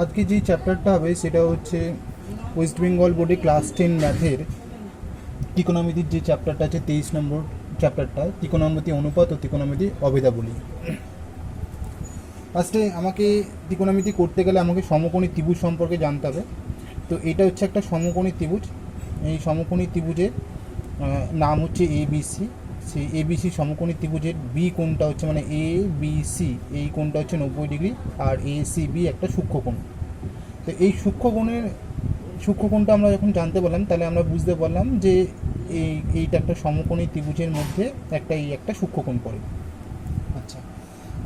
আজকে যে চ্যাপ্টারটা হবে সেটা হচ্ছে ওয়েস্ট বেঙ্গল বোর্ডে ক্লাস 10 ম্যাথের ত্রিকোণমিতির যে চ্যাপ্টারটা আছে 23 নম্বর চ্যাপ্টারটা ত্রিকোণমিতি অনুপাত ও ত্রিকোণমিতি অভেদাবলী। ফার্স্টে আমাকে ত্রিকোণমিতি করতে গেলে আমাকে সমকোণী ত্রিভুজ সম্পর্কে জানতে হবে। তো এটা হচ্ছে একটা সমকোণী ত্রিভুজ। এই সমকোণী ত্রিভুজের নাম হচ্ছে এবিসি। সেই এবিসি সমকোণী ত্রিভুজের বি কোণটা হচ্ছে মানে এ বি সি, এই কোণটা হচ্ছে 90 ডিগ্রি, আর এ সি বি একটা সূক্ষ্মকোণ। তো এই সূক্ষ্মকোণটা আমরা যখন জানতে পারলাম তাহলে আমরা বুঝতে পারলাম যে এইটা একটা সমকোণী ত্রিভুজের মধ্যে একটা সূক্ষ্মকোণ পড়ে। আচ্ছা,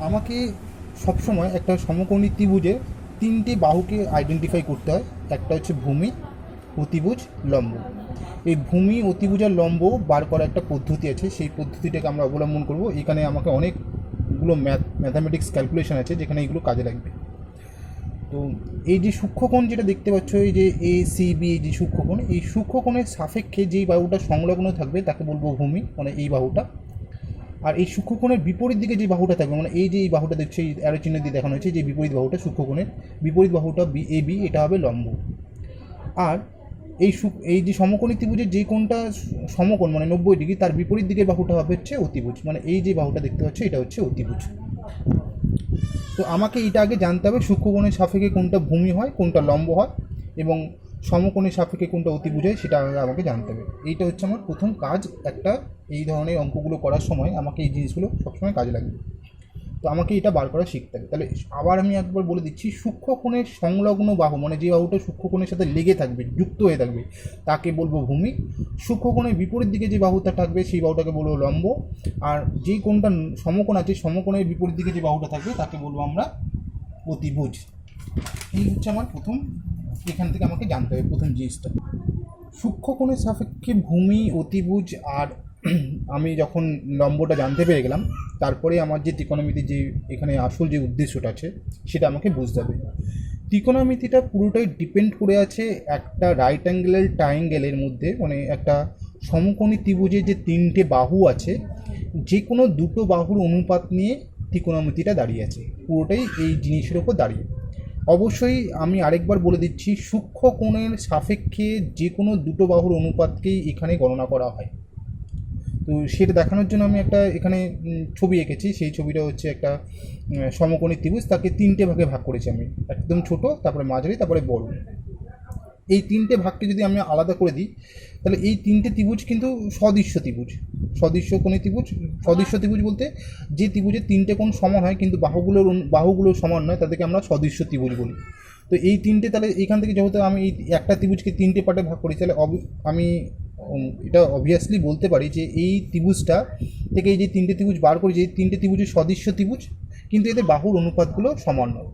আমাকে সবসময় একটা সমকোণী ত্রিভুজে তিনটে বাহুকে আইডেন্টিফাই করতে হয়। একটা হচ্ছে ভূমি, অতিভুজ, লম্ব। এই ভূমি, অতিভুজ আর লম্ব বার করার একটা পদ্ধতি আছে, সেই পদ্ধতিটাকে আমরা অবলম্বন করব। এখানে আমাকে অনেকগুলো ম্যাথামেটিক্স ক্যালকুলেশন আছে যেখানে এইগুলো কাজে লাগবে। তো এই যে সূক্ষ্মকোণ যেটা দেখতে পাচ্ছ, এই যে এ সি বি, এই যে সূক্ষ্মকোণ, এই সূক্ষ্মকোণের সাপেক্ষে যেই বাহুটা সংলগ্ন থাকবে তাকে বলবো ভূমি, মানে এই বাহুটা। আর এই সূক্ষ্মকোণের বিপরীত দিকে যে বাহুটা থাকবে, মানে এই যে এই বাহুটা দেখছে, এই অ্যারো চিহ্ন দিয়ে দেখানো হয়েছে যে বিপরীত বাহুটা, সূক্ষ্মকোণের বিপরীত বাহুটা বি এ বি, এটা হবে লম্ব। আর এই যে সমকোণী ত্রিভুজের যে কোণটা সমকোণ মানে 90 ডিগ্রি, তার বিপরীত দিকের বাহুটা হবে হচ্ছে অতিভুজ, মানে এই যে বাহুটা দেখতে পাচ্ছ এটা হচ্ছে অতিভুজ। তো আমাকে এটা আগে জানতে হবে সূক্ষ্মকোণের সাপেক্ষে কোনটা ভূমি হয়, কোনটা লম্ব হয়, এবং সমকোণের সাপেক্ষে কোনটা অতিভুজ হয় সেটা আমাকে জানতে হবে। এইটা হচ্ছে আমার প্রথম কাজ। একটা এই ধরনের অঙ্কগুলো করার সময় আমাকে এই জিনিসগুলো সবসময় কাজে লাগবে। তো আমাকে এটা বার করা শিখতে হবে। তাহলে আবার আমি একবার বলে দিচ্ছি, সূক্ষ্মকোণের সংলগ্ন বাহু মানে যে বাহুটা সূক্ষ্মকোণের সাথে লেগে থাকবে, যুক্ত হয়ে থাকবে, তাকে বলবো ভূমি। সূক্ষ্মকোণের বিপরীত দিকে যে বাহুটা থাকবে সেই বাহুটাকে বলবো লম্ব। আর যেই কোণটা সমকোণ আছে, সমকোণের বিপরীত দিকে যে বাহুটা থাকবে তাকে বলবো আমরা অতিভুজ। এই হচ্ছে আমার প্রথম, এখান থেকে আমাকে জানতে হবে প্রথম জিনিসটা। সূক্ষ্মকোণের সাপেক্ষে ভূমি, অতিভুজ আর আমি যখন লম্বটা জানতে পেরে গেলাম, তারপরে আমার যে ত্রিকোণমিতির যে এখানে আসল যে উদ্দেশ্যটা আছে সেটা আমাকে বুঝতে হবে। ত্রিকোণমিতিটা পুরোটাই ডিপেন্ড করে আছে একটা রাইট অ্যাঙ্গেল ট্রায়াঙ্গেলের মধ্যে, মানে একটা সমকোণী ত্রিভুজের যে তিনটে বাহু আছে, যে কোনো দুটো বাহুর অনুপাত নিয়ে ত্রিকোণমিতিটা দাঁড়িয়ে আছে, পুরোটাই এই জিনিসের ওপর দাঁড়িয়ে। অবশ্যই আমি আরেকবার বলে দিচ্ছি, সূক্ষ্মকোণের সাপেক্ষে যে কোনো দুটো বাহুর অনুপাতকেই এখানে গণনা করা হয়। তো সেটা দেখানোর জন্য আমি একটা এখানে ছবি এঁকেছি। সেই ছবিটা হচ্ছে একটা সমকোণী ত্রিভুজ, তাকে তিনটে ভাগে ভাগ করেছি আমি, একদম ছোট, তারপরে মাঝারি, তারপরে বড়। এই তিনটে ভাগকে যদি আমি আলাদা করে দিই তাহলে এই তিনটে ত্রিভুজ কিন্তু সদৃশ্য ত্রিভুজ। সদৃশ্যকোণী ত্রিভুজ, সদৃশ্য ত্রিভুজ বলতে যে ত্রিভুজের তিনটে কোণ সমান হয় কিন্তু বাহুগুলো সমান নয়, তাদেরকে আমরা সদৃশ্য ত্রিভুজ বলি। তো এই তিনটে, তাহলে এইখান থেকে যেহেতু আমি এই একটা ত্রিভুজকে তিনটে পার্টে ভাগ করি, তাহলে আমি এটা অবভিয়াসলি বলতে পারি যে এই ত্রিভুজটা থেকে এই যে তিনটে ত্রিভুজ বার করি, যে তিনটে ত্রিভুজের সদৃশ্য ত্রিভুজ, কিন্তু এদের বাহুর অনুপাতগুলো সমান নয়।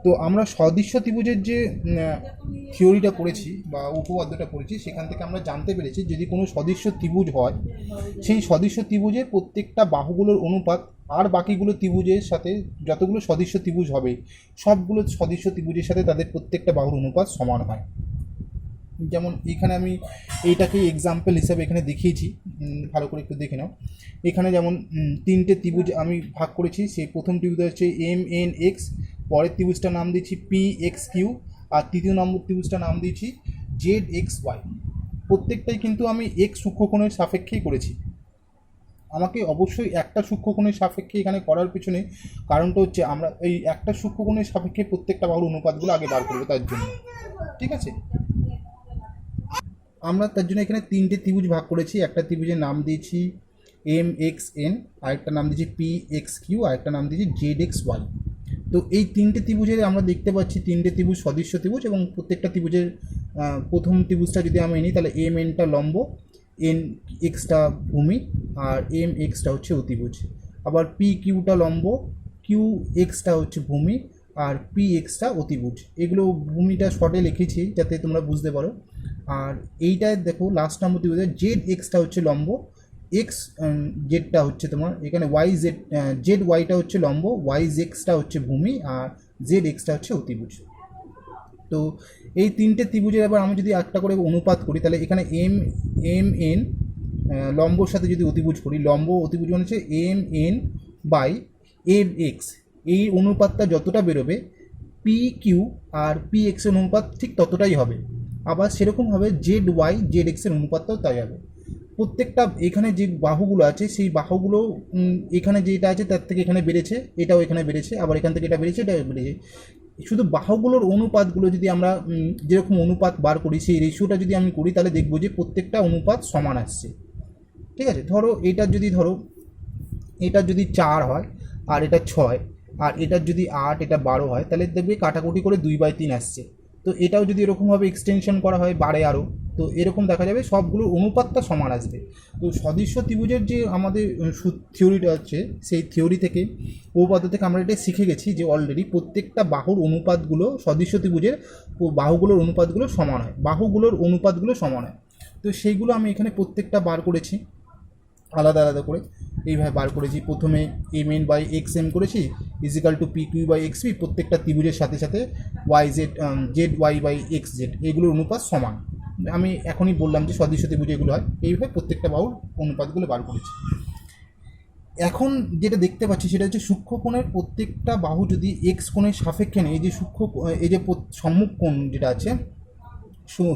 তো আমরা সদৃশ্য ত্রিভুজের যে থিওরিটা পড়েছি বা উপপাদ্যটা পড়েছি, সেখান থেকে আমরা জানতে পেরেছি যদি কোনো সদৃশ্য ত্রিভুজ হয়, সেই সদৃশ্য ত্রিভুজের প্রত্যেকটা বাহুগুলোর অনুপাত আর বাকিগুলো ত্রিভুজের সাথে, যতগুলো সদৃশ্য ত্রিভুজ হবে সবগুলো সদৃশ্য ত্রিভুজের সাথে তাদের প্রত্যেকটা বাহুর অনুপাত সমান হয়। যেমন এখানে আমি এইটাকে এক্সাম্পল হিসাবে এখানে দেখিয়েছি, ভালো করে একটু দেখে নাও। এখানে যেমন তিনটে ত্রিভুজ আমি ভাগ করেছি। সেই প্রথম ত্রিভুজটা হচ্ছে MNX, পরের ত্রিভুজটার নাম দিয়েছি PXQ, আর তৃতীয় নম্বর ত্রিভুজটার নাম দিয়েছি ZXY। প্রত্যেকটাই কিন্তু আমি এক সূক্ষ্মকোণের সাপেক্ষেই করেছি। আমাকে অবশ্যই একটা সূক্ষ্মকোণের সাপেক্ষে এখানে করার পিছনে কারণটা হচ্ছে আমরা এই একটা সূক্ষ্মকোণের সাপেক্ষে প্রত্যেকটা বাহুর অনুপাতগুলো আগে বার করবো, তার জন্য। ঠিক আছে, আমরা তার জন্য এখানে তিনটে ত্রিভুজ ভাগ করেছি। একটা ত্রিভুজের নাম দিয়েছি MXN, আরেকটা নাম দিয়েছি PXQ, আরেকটা নাম দিয়েছি ZXY। তো এই তিনটে ত্রিভুজের আমরা দেখতে পাচ্ছি তিনটে ত্রিভুজ সদৃশ্য ত্রিভুজ, এবং প্রত্যেকটা ত্রিভুজের প্রথম ত্রিভুজটা যদি আমরা নিই তাহলে MNটা লম্ব, NXটা ভূমি, আর MXটা হচ্ছে অতিভুজ। আবার PQটা লম্ব, QXটা হচ্ছে ভূমি, আর PXটা অতিভুজ। এগুলো ভূমিটা শর্টে লিখেছি যাতে তোমরা বুঝতে পারো। আর এইটায় দেখো লাস্ট নম্বর ত্রিভুজে ZXটা হচ্ছে লম্ব, এক্স জেডটা হচ্ছে তোমার এখানে ZYটা হচ্ছে লম্ব, YXটা হচ্ছে ভূমি, আর ZXটা হচ্ছে অতিভুজ। তো এই তিনটে ত্রিভুজের এবার আমি যদি একটা করে অনুপাত করি, তাহলে এখানে MN লম্বর সাথে যদি অতিভুজ করি, লম্ব অতিভুজ মানে হচ্ছে MN/MX, এই অনুপাতটা যতটা বেরোবে পি কিউ আর পি এক্সের অনুপাত ঠিক ততটাই হবে। আবার সেরকমভাবে জেড ওয়াই জেড এক্সের অনুপাতটাও তাই হবে। প্রত্যেকটা এখানে যে বাহুগুলো আছে সেই বাহুগুলো এখানে যেটা আছে তার থেকে এখানে বেড়েছে, এটাও এখানে বেড়েছে, আবার এখান থেকে এটা বেড়েছে, এটা বেড়েছে। শুধু বাহুগুলোর অনুপাতগুলো যদি আমরা যেরকম অনুপাত বার করি সেই রেশিওটা যদি আমি করি তাহলে দেখবো যে প্রত্যেকটা অনুপাত সমান আসছে। ঠিক আছে, ধরো এটার যদি এটার যদি 4 হয় আর এটা 6 আর এটার যদি 8 এটা 12 হয় তাহলে দেখবে কাটাকুটি করে 2/3 আসছে। তো এটাও যদি এরকমভাবে এক্সটেনশন করা হয় বাড়ে আরও, তো এরকম দেখা যাবে সবগুলোর অনুপাতটা সমান আসবে। তো সদৃশ্য ত্রিভুজের যে আমাদের থিওরিটা আছে সেই থিওরি থেকে উপপাদ্য থেকে আমরা এটা শিখে গেছি যে অলরেডি প্রত্যেকটা বাহুর অনুপাতগুলো সদৃশ্য ত্রিভুজের বাহুগুলোর অনুপাতগুলো সমান হয়, বাহুগুলোর অনুপাতগুলো সমান হয়। তো সেইগুলো আমি এখানে প্রত্যেকটা বার করেছি আলাদা আলাদা করে, এইভাবে বার করেছি। প্রথমে M N by X M করেছি equal to P Q by X P, প্রত্যেকটা ত্রিভুজের সাথে সাথে Y Z Z Y by X Z এগুলোর অনুপাত সমান। আমি এখনই বললাম যে সদৃশ্য ত্রিভুজ এগুলো হয়, এইভাবে প্রত্যেকটা বাহুর অনুপাতগুলো বার করেছি। এখন যেটা দেখতে পাচ্ছি সেটা হচ্ছে সূক্ষ্মকোণের প্রত্যেকটা বাহু যদি এক্স কোণের সাপেক্ষে নেই, এই যে এই যে সম্মুখ কোণ যেটা আছে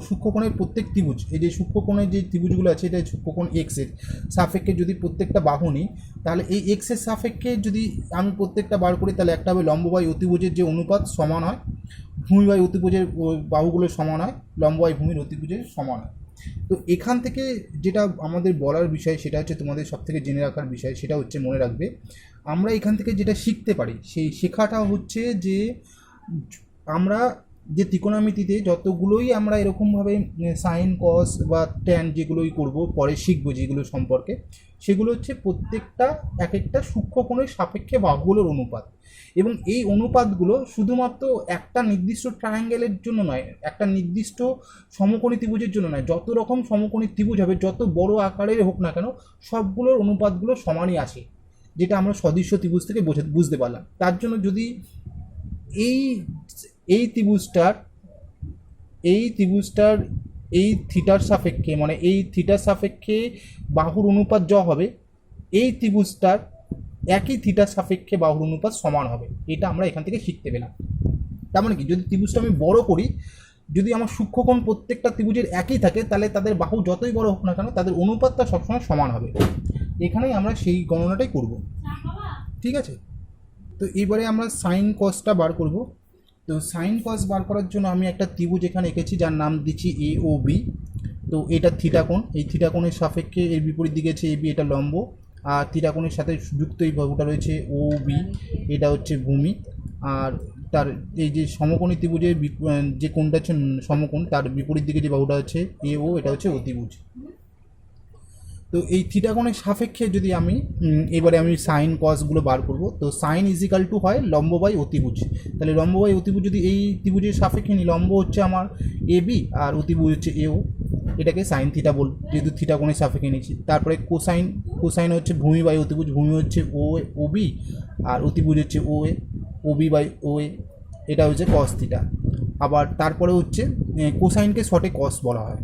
সূক্ষ্মকোণের প্রত্যেক ত্রিভুজ, এই যে সূক্ষ্মকোণের যে ত্রিভুজগুলো আছে এটা সূক্ষ্মকোণ এক্সের সাপেক্ষে যদি প্রত্যেকটা বাহু নিই তাহলে এই এক্সের সাপেক্ষে যদি আমি প্রত্যেকটা বার করি তাহলে একটা হবে লম্ব বাই অতিভুজের যে অনুপাত সমান হয় ভূমি বাই অতিভুজের বাহুগুলো সমান হয় লম্ব বাই ভূমির অতিভুজের সমান হয়। তো এখান থেকে যেটা আমাদের বলার বিষয় সেটা হচ্ছে তোমাদের সব থেকে জেনে রাখার বিষয় সেটা হচ্ছে মনে রাখবে আমরা এখান থেকে যেটা শিখতে পারি সেই শেখাটা হচ্ছে যে আমরা যে ত্রিকোণমিতিতে যতগুলোই আমরা এরকমভাবে সাইন কস বা ট্যান যেগুলোই করব পরে শিখবো যেগুলো সম্পর্কে, সেগুলো হচ্ছে প্রত্যেকটা এক একটা সূক্ষ্মকোণের সাপেক্ষে বাহুগুলোর অনুপাত। এবং এই অনুপাতগুলো শুধুমাত্র একটা নির্দিষ্ট ট্রায়াঙ্গেলের জন্য নয়, একটা নির্দিষ্ট সমকোণী ত্রিভুজের জন্য নয়, যত রকম সমকোণী ত্রিভুজ হবে যত বড় আকারের হোক না কেন সবগুলোর অনুপাতগুলো সমানই আসে, যেটা আমরা সদৃশ্য ত্রিভুজ থেকে বুঝতে পারলাম। তার জন্য যদি এই এই ত্রিভুজটার এই থিটার সাপেক্ষে মানে এই থিটার সাপেক্ষে বাহুর অনুপাত য হবে, এই ত্রিভুজটার একই থিটার সাপেক্ষে বাহুর অনুপাত সমান হবে, এটা আমরা এখান থেকে শিখতে পেলাম। তার মানে কি যদি ত্রিভুজটা আমি বড় করি, যদি আমার সূক্ষ্মকোণ প্রত্যেকটা ত্রিভুজের একই থাকে তাহলে তাদের বাহু যতই বড় হোক না কেন তাদের অনুপাতটা সবসময় সমান হবে। এখানেই আমরা সেই গণনাটাই করব। ঠিক আছে, তো এবারে আমরা সাইন কসটা বার করব। তো সাইন কস বার করার জন্য আমি একটা ত্রিভুজ এখানে এঁকেছি যার নাম দিচ্ছি এ ও বি। তো এটা থিটা কোণ, এই থিটা কোণের সাপেক্ষে এর বিপরীত দিকে আছে এ বি, এটা লম্ব, আর থিটা কোণের সাথে যুক্ত এই বাহুটা রয়েছে ও বি, এটা হচ্ছে ভূমি। আর তার এই যে সমকোণী ত্রিভুজের যে কোণটা হচ্ছে সমকোণ তার বিপরীত দিকে যে বাহুটা হচ্ছে এ ও, এটা হচ্ছে অতিভুজ। তো এই থিটা কোণের সাপেক্ষে যদি আমি এবারে আমি সাইন কসগুলো বার করব, তো সাইন ইজিক্যাল টু হয় লম্ব বাই অতিভুজ। তাহলে লম্ব বাই অতিভুজ যদি এই ত্রিভুজের সাপেক্ষে নিই, লম্ব হচ্ছে আমার এ বি আর অতিভুজ হচ্ছে এ ও, এটাকে সাইন থিটা বল যেহেতু থিটা কোণের সাপেক্ষে নিয়েছি। তারপরে কোসাইন হচ্ছে ভূমি বাই অতিভুজ, ভূমি হচ্ছে ও বি আর অতিভুজ হচ্ছে ও বি বাই ও এ, এটা হচ্ছে কস থিটা। আবার তারপরে হচ্ছে কোসাইনকে শর্টে কস বলা হয়।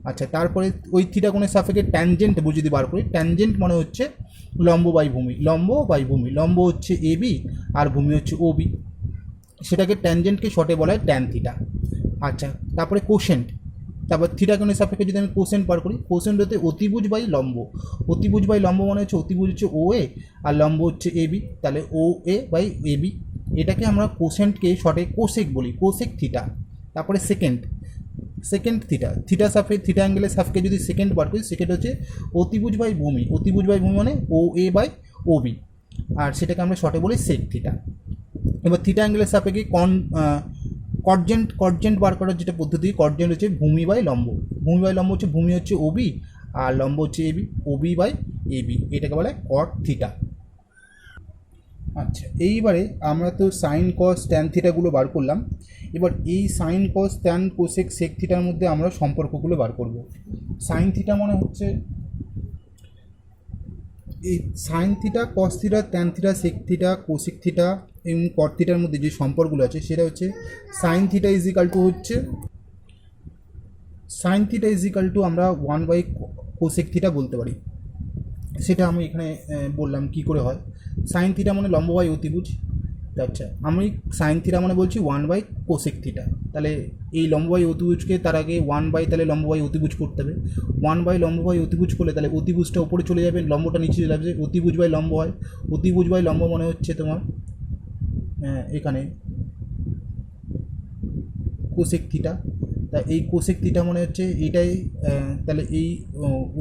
আচ্ছা, তারপরে ওই থিটা কোণের সাপেক্ষে ট্যানজেন্ট যদি বার করি, ট্যানজেন্ট মানে হচ্ছে লম্ব বাই ভূমি, লম্ব হচ্ছে এ বি আর ভূমি হচ্ছে ও বি, সেটাকে ট্যানজেন্টকে শর্টে বলা হয় ট্যান থিটা। আচ্ছা, তারপরে কোশেন্ট, তারপর থিটা কোণের সাপেক্ষে যদি আমি কোশেন্ট বার করি, কোশেন্ট হতে অতিভুজ বাই লম্ব মানে হচ্ছে অতিভুজ হচ্ছে ও এ আর লম্ব হচ্ছে এ বি, তাহলে ও এ বাই এ বি, এটাকে আমরা কোশেন্টকে শর্টে কোসেক বলি, কোসেক থিটা। তারপরে সেকেন্ড থিটা অ্যাঙ্গেলের সাপেক্ষে যদি সেকেন্ড বার করি, সেকেন্ড হচ্ছে অতিভুজ বাই ভূমি মানে ও এ বাই ও বি, আর সেটাকে আমরা শর্টে বলি সেক থিটা। এবার থিটা অ্যাঙ্গেলের সাপেক্ষে কর্জেন্ট বার করার যেটা পদ্ধতি, কর্জেন্ট হচ্ছে ভূমি বাই লম্ব হচ্ছে ভূমি হচ্ছে ও বি আর লম্ব হচ্ছে A B, O B by A B, এটাকে বলে কট থিটা। আচ্ছা, এইবারে আমরা তো সাইন কস ট্যান থিটাগুলো বার করলাম, এবার এই sine cos tan cosec sec থিটার মধ্যে আমরা সম্পর্কগুলো বার করব। সাইন থিটা মানে হচ্ছে এই sine theta, cos theta, tan theta, sec theta, cosec theta এবং কট থিটার মধ্যে যে সম্পর্কগুলো আছে সেটা হচ্ছে সাইন থিটা ইজিক্যাল টু আমরা 1 বাই কোসেক থিটা বলতে পারি। সেটা আমি এখানে বললাম কি করে হয়। সাইন থিটা মানে লম্ব বাই অতিভুজ, আচ্ছা, আমি সাইন থিটা মানে বলছি 1 বাই কোসেক থিটা। তাহলে এই লম্ববাই অতিভুজকে তার আগে 1 বাই তাহলে লম্ববাই অতিভুজ করতে হবে। 1 বাই লম্ববাই অতিভুজ করলে তাহলে অতিভুজটা উপরে চলে যাবে, লম্বটা নিচে চলে যাবে। অতিভুজ বাই লম্ব হয়, অতিভুজ বাই লম্ব মানে হচ্ছে তোমার এখানে কোসেক থিটা। তা এই কোসেক থিটা মানে হচ্ছে এইটাই, তাহলে এই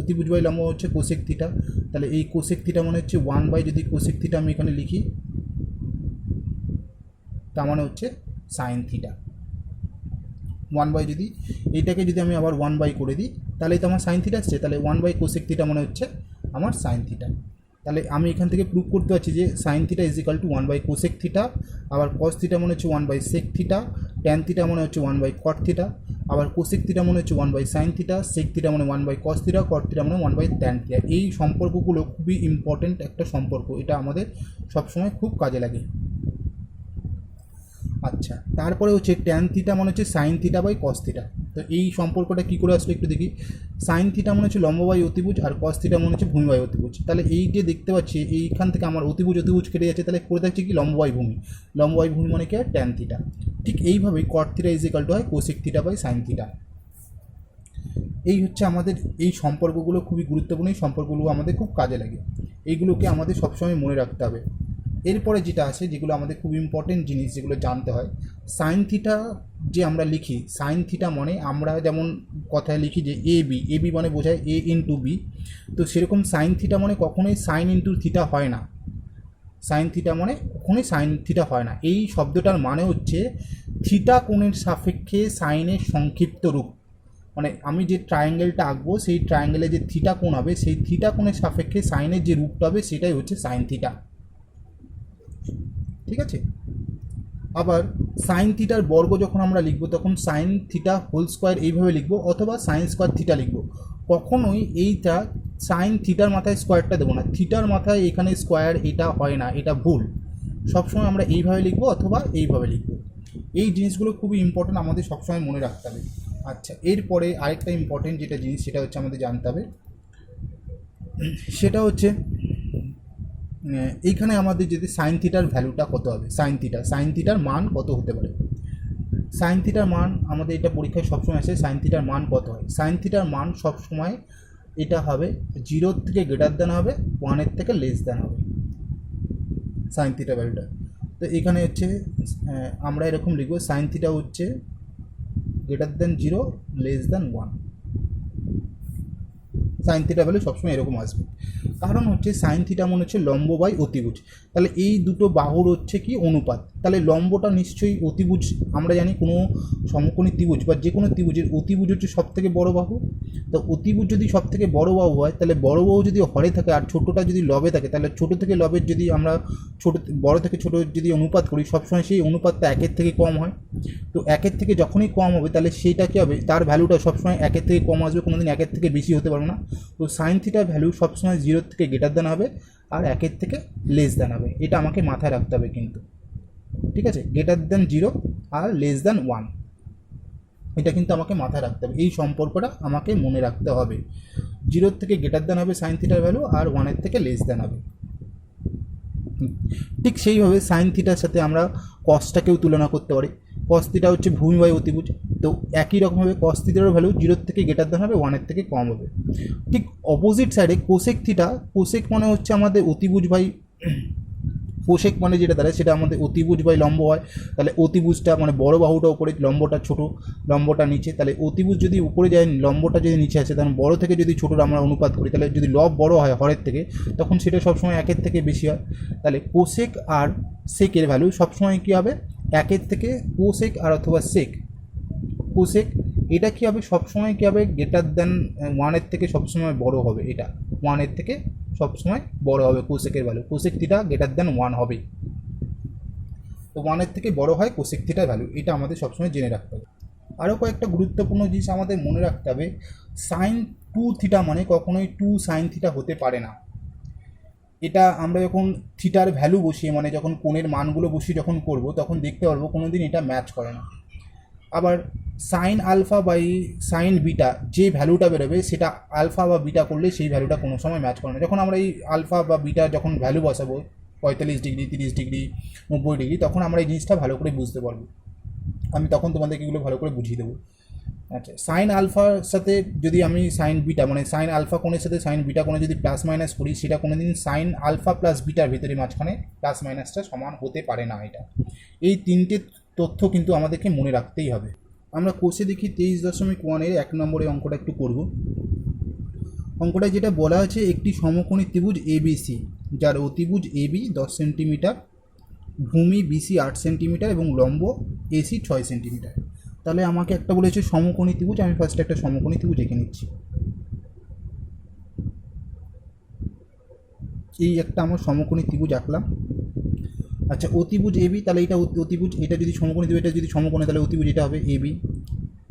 অতিভুজ বাই লম্ব হচ্ছে কোসেক থিটা। তাহলে এই কোসেক থিটা মানে হচ্ছে 1 বাই, যদি কোসেক থিটা আমি এখানে লিখি তার মানে হচ্ছে সাইন থিটা। 1 বাই, যদি এইটাকে যদি আমি আবার 1 বাই করে দিই তাহলে তো আমার সাইন থিটা আসছে। তাহলে 1 বাই কোসেক থিটা মানে হচ্ছে আমার সাইন থিটা। তাহলে আমি এখান থেকে প্রুভ করতে পারছি যে sine theta is equal to 1 by cosec theta, আবার কস থিটা মনে হচ্ছে 1 by sec theta, tan theta মনে হচ্ছে 1 বাই কট থিটা, আবার কোসেক থিটা মনে হচ্ছে 1 by sine theta, sec theta মানে 1 by cos theta, cot theta মানে 1 বাই ট্যান থিটা। এই সম্পর্কগুলো খুবই ইম্পর্টেন্ট একটা সম্পর্ক, এটা আমাদের সবসময় খুব কাজে লাগে। আচ্ছা, তারপরে হচ্ছে ট্যান থিটা মানে হচ্ছে sine theta by cos theta. তো এই সম্পর্কটা কী করে আসলে একটু দেখি। সাইন থিটা মনে হচ্ছে লম্ববাই অতিভুজ, আর কস থিটা মনে হচ্ছে ভূমিবাই অতিভুজ। তাহলে এই যে দেখতে পাচ্ছি এইখান থেকে আমার অতিভুজ অতিভুজ কেটে যাচ্ছে, তাহলে করে থাকছে কি লম্ববাই ভূমি। লম্ববাই ভূমি মানে কি হয়, ট্যান থিটা। ঠিক এইভাবেই cot theta is equal to হয় cosec theta by sine theta. এই হচ্ছে আমাদের এই সম্পর্কগুলো খুবই গুরুত্বপূর্ণ, এই সম্পর্কগুলো আমাদের খুব কাজে লাগে, এইগুলোকে আমাদের সবসময় মনে রাখতে হবে। এরপরে যেটা আছে, যেগুলো আমাদের খুব ইম্পর্টেন্ট জিনিস, যেগুলো জানতে হয়, সাইন থিটা যে আমরা লিখি, সাইন থিটা মানে আমরা যেমন কথায় লিখি যে এ বি মানে বোঝায় এ ইন্টু বি। তো সেরকম সাইন থিটা মানে কখনোই সাইন ইন্টু থিটা হয় না। সাইন থিটা মানে কখনোই সাইন থিটা হয় না। এই শব্দটার মানে হচ্ছে থিটা কোণের সাপেক্ষে সাইনের সংক্ষিপ্ত রূপ। মানে আমি যে ট্রায়াঙ্গেলটা আঁকবো সেই ট্রায়াঙ্গেলে যে থিটা কোণ হবে, সেই থিটা কোণের সাপেক্ষে সাইনের যে রূপটা হবে সেটাই হচ্ছে সাইন থিটা। ঠিক আছে। আবার সাইন থিটার বর্গ যখন আমরা লিখবো তখন সাইন থিটা হোল স্কোয়ার এইভাবে লিখবো, অথবা সাইন স্কোয়ার থিটা লিখবো। কখনোই এইটা সাইন থিটার মাথায় স্কোয়ারটা দেবো না, থিটার মাথায় এখানে স্কোয়ার, এটা হয় না, এটা ভুল। সবসময় আমরা এইভাবে লিখবো অথবা এইভাবে লিখবো। এই জিনিসগুলো খুবই ইম্পর্টেন্ট, আমাদের সবসময় মনে রাখতে হবে। আচ্ছা, এরপরে আরেকটা ইম্পর্টেন্ট যেটা জিনিস সেটা হচ্ছে আমাদের জানতে হবে, সেটা হচ্ছে এইখানে আমাদের যদি সাইন থিটার ভ্যালুটা কত হবে, সাইন থিটার মান কত হতে পারে। সাইন থিটার মান আমাদের এটা পরীক্ষায় সবসময় আসে, সাইন থিটার মান কত হয়। সাইন থিটার মান সবসময় এটা হবে 0 থেকে গ্রেটার দেন হবে, 1 থেকে লেস দেন হবে সাইন থিটার ভ্যালুটা। তো এখানে হচ্ছে আমরা এরকম লিখবো, সাইন থিটা হচ্ছে greater than 0 less than 1। Sine theta value সবসময় এরকম আসবে, কারণ হচ্ছে সাইন থিটা মনে হচ্ছে লম্ব বাই অতিভুজ। তাহলে এই দুটো বাহুর হচ্ছে কি অনুপাত, তাহলে লম্বটা নিশ্চয়ই অতিভুজ। আমরা জানি কোনো সমকোণী ত্রিভুজ বা যে কোনো ত্রিভুজের অতিভুজ হচ্ছে সবথেকে বড় বাহু। তো অতিভুজ যদি সবথেকে বড় বাহু হয়, তাহলে বড় বাহু যদি হরে থাকে আর ছোটোটা যদি লবে থাকে, তাহলে ছোটো থেকে লবের যদি আমরা বড় থেকে ছোটো যদি অনুপাত করি, সবসময় সেই অনুপাতটা 1-এর থেকে কম হয়। তো 1-এর থেকে যখনই কম হবে তাহলে সেইটা কী হবে, তার ভ্যালুটা সবসময় 1-এর থেকে কম আসবে, কোনোদিন 1-এর থেকে বেশি হতে পারবে না। তো সাইন থিটার ভ্যালু সবসময় 0 থেকে গ্রেটার দেন হবে আর 1-এর থেকে লেস দেন হবে, এটা আমাকে মাথায় রাখতে হবে কিন্তু। ঠিক আছে, গ্রেটার দেন 0 আর লেস দেন 1, এটা কিন্তু আমাকে মাথায় রাখতে হবে, এই সম্পর্কটা আমাকে মনে রাখতে হবে। 0 থেকে গ্রেটার দেন হবে সাইন থিটার ভ্যালু, আর 1-এর থেকে লেস দেন হবে। ঠিক সেইভাবে সাইন থিটার সাথে আমরা কসটাকেও তুলনা করতে পারি। কস থিটা হচ্ছে ভূমি বাই অতিভুজ, তো একই রকমভাবে কস থিটারও ভ্যালু 0 থেকে গ্রেটার দেন হবে, 1-এর থেকে কম হবে। ঠিক অপোজিট সাইডে কোসেক থিটা, কোসেক মানে হচ্ছে আমাদের অতিভুজ বাই, কোসেক মানে যেটা দাঁড়ায় সেটা আমাদের অতিভুজ বাই লম্ব হয়। তাহলে অতিভুজটা মানে বড় বাহুটা উপরে, লম্বটা ছোট, লম্বটা নিচে। তাহলে অতিভুজ যদি উপরে যায়, লম্বটা যদি নিচে আসে, তখন বড় থেকে যদি ছোটোর আমরা অনুপাত করি, তাহলে যদি লব বড় হয় হরের থেকে, তখন সেটা সবসময় 1-এর থেকে বেশি হয়। তাহলে কোসেক আর সেকের ভ্যালু সবসময় কী হবে, 1-এর থেকে কোসেক আর অথবা সেক, কোসেক এটা কী হবে সবসময় কী হবে, গ্রেটার দেন 1-এর থেকে সবসময় বড় হবে, এটা 1-এর থেকে সবসময় বড় হবে কোসেকের value, cosec theta greater than 1 হবে। তো 1-এর থেকে বড় হয় কোসেক থিটার ভ্যালু, এটা আমাদের সবসময় জেনে রাখতে হবে। আরও কয়েকটা গুরুত্বপূর্ণ জিনিস আমাদের মনে রাখতে হবে, সাইন 2 থিটা মানে কখনোই 2 সাইন থিটা হতে পারে না। এটা আমরা যখন থিটার ভ্যালু বসিয়ে, মানে যখন কোণের মানগুলো বসিয়ে যখন করব, তখন দেখতে পারবো কোনো দিন এটা ম্যাচ করে না। আবার sine alpha by sine beta যে ভ্যালুটা বেরোবে, সেটা আলফা বা বিটা করলে সেই ভ্যালুটা কোনো সময় ম্যাচ করে না। যখন আমরা এই আলফা বা বিটা যখন ভ্যালু বসাবো, 45 ডিগ্রি, 30 ডিগ্রি, 90 ডিগ্রি, তখন আমরা এই জিনিসটা ভালো করে বুঝতে পারবো। আমি তখন তোমাদেরকে এগুলো ভালো করে বুঝিয়ে দেবো। আচ্ছা, সাইন আলফার সাথে যদি আমি সাইন বিটা, মানে সাইন আলফা কোণের সাথে সাইন বিটা কোণে যদি প্লাস মাইনাস করি, সেটা কোনো দিন সাইন আলফা প্লাস বিটার ভিতরে মাঝখানে প্লাস মাইনাসটা সমান হতে পারে না। এটা এই তিনটে তথ্য কিন্তু আমাদেরকে মনে রাখতেই হবে। আমরা কোষে দেখি 23.1-এর 1 নম্বরে অঙ্কটা একটু করব। অঙ্কটায় যেটা বলা আছে, একটি সমকোণী ত্রিভুজ এবিসি যার অতিভুজ এবি 10 সেন্টিমিটার, ভূমি বিসি 8 সেন্টিমিটার এবং লম্ব এসি 6 সেন্টিমিটার। তাহলে আমাকে একটা বলেছে সমকোণী ত্রিভুজ। আমি ফার্স্টে একটা সমকোণী ত্রিভুজ এঁকে নিচ্ছি। এই একটা আমার সমকোণী ত্রিভুজ আঁকলাম। আচ্ছা, অতিভুজ এবি, তাহলে এটা অতিভুজ, এটা যদি সমকোণী ত্রিভুজ, এটা যদি সমকোণী, তাহলে অতিভুজ এটা হবে এবি,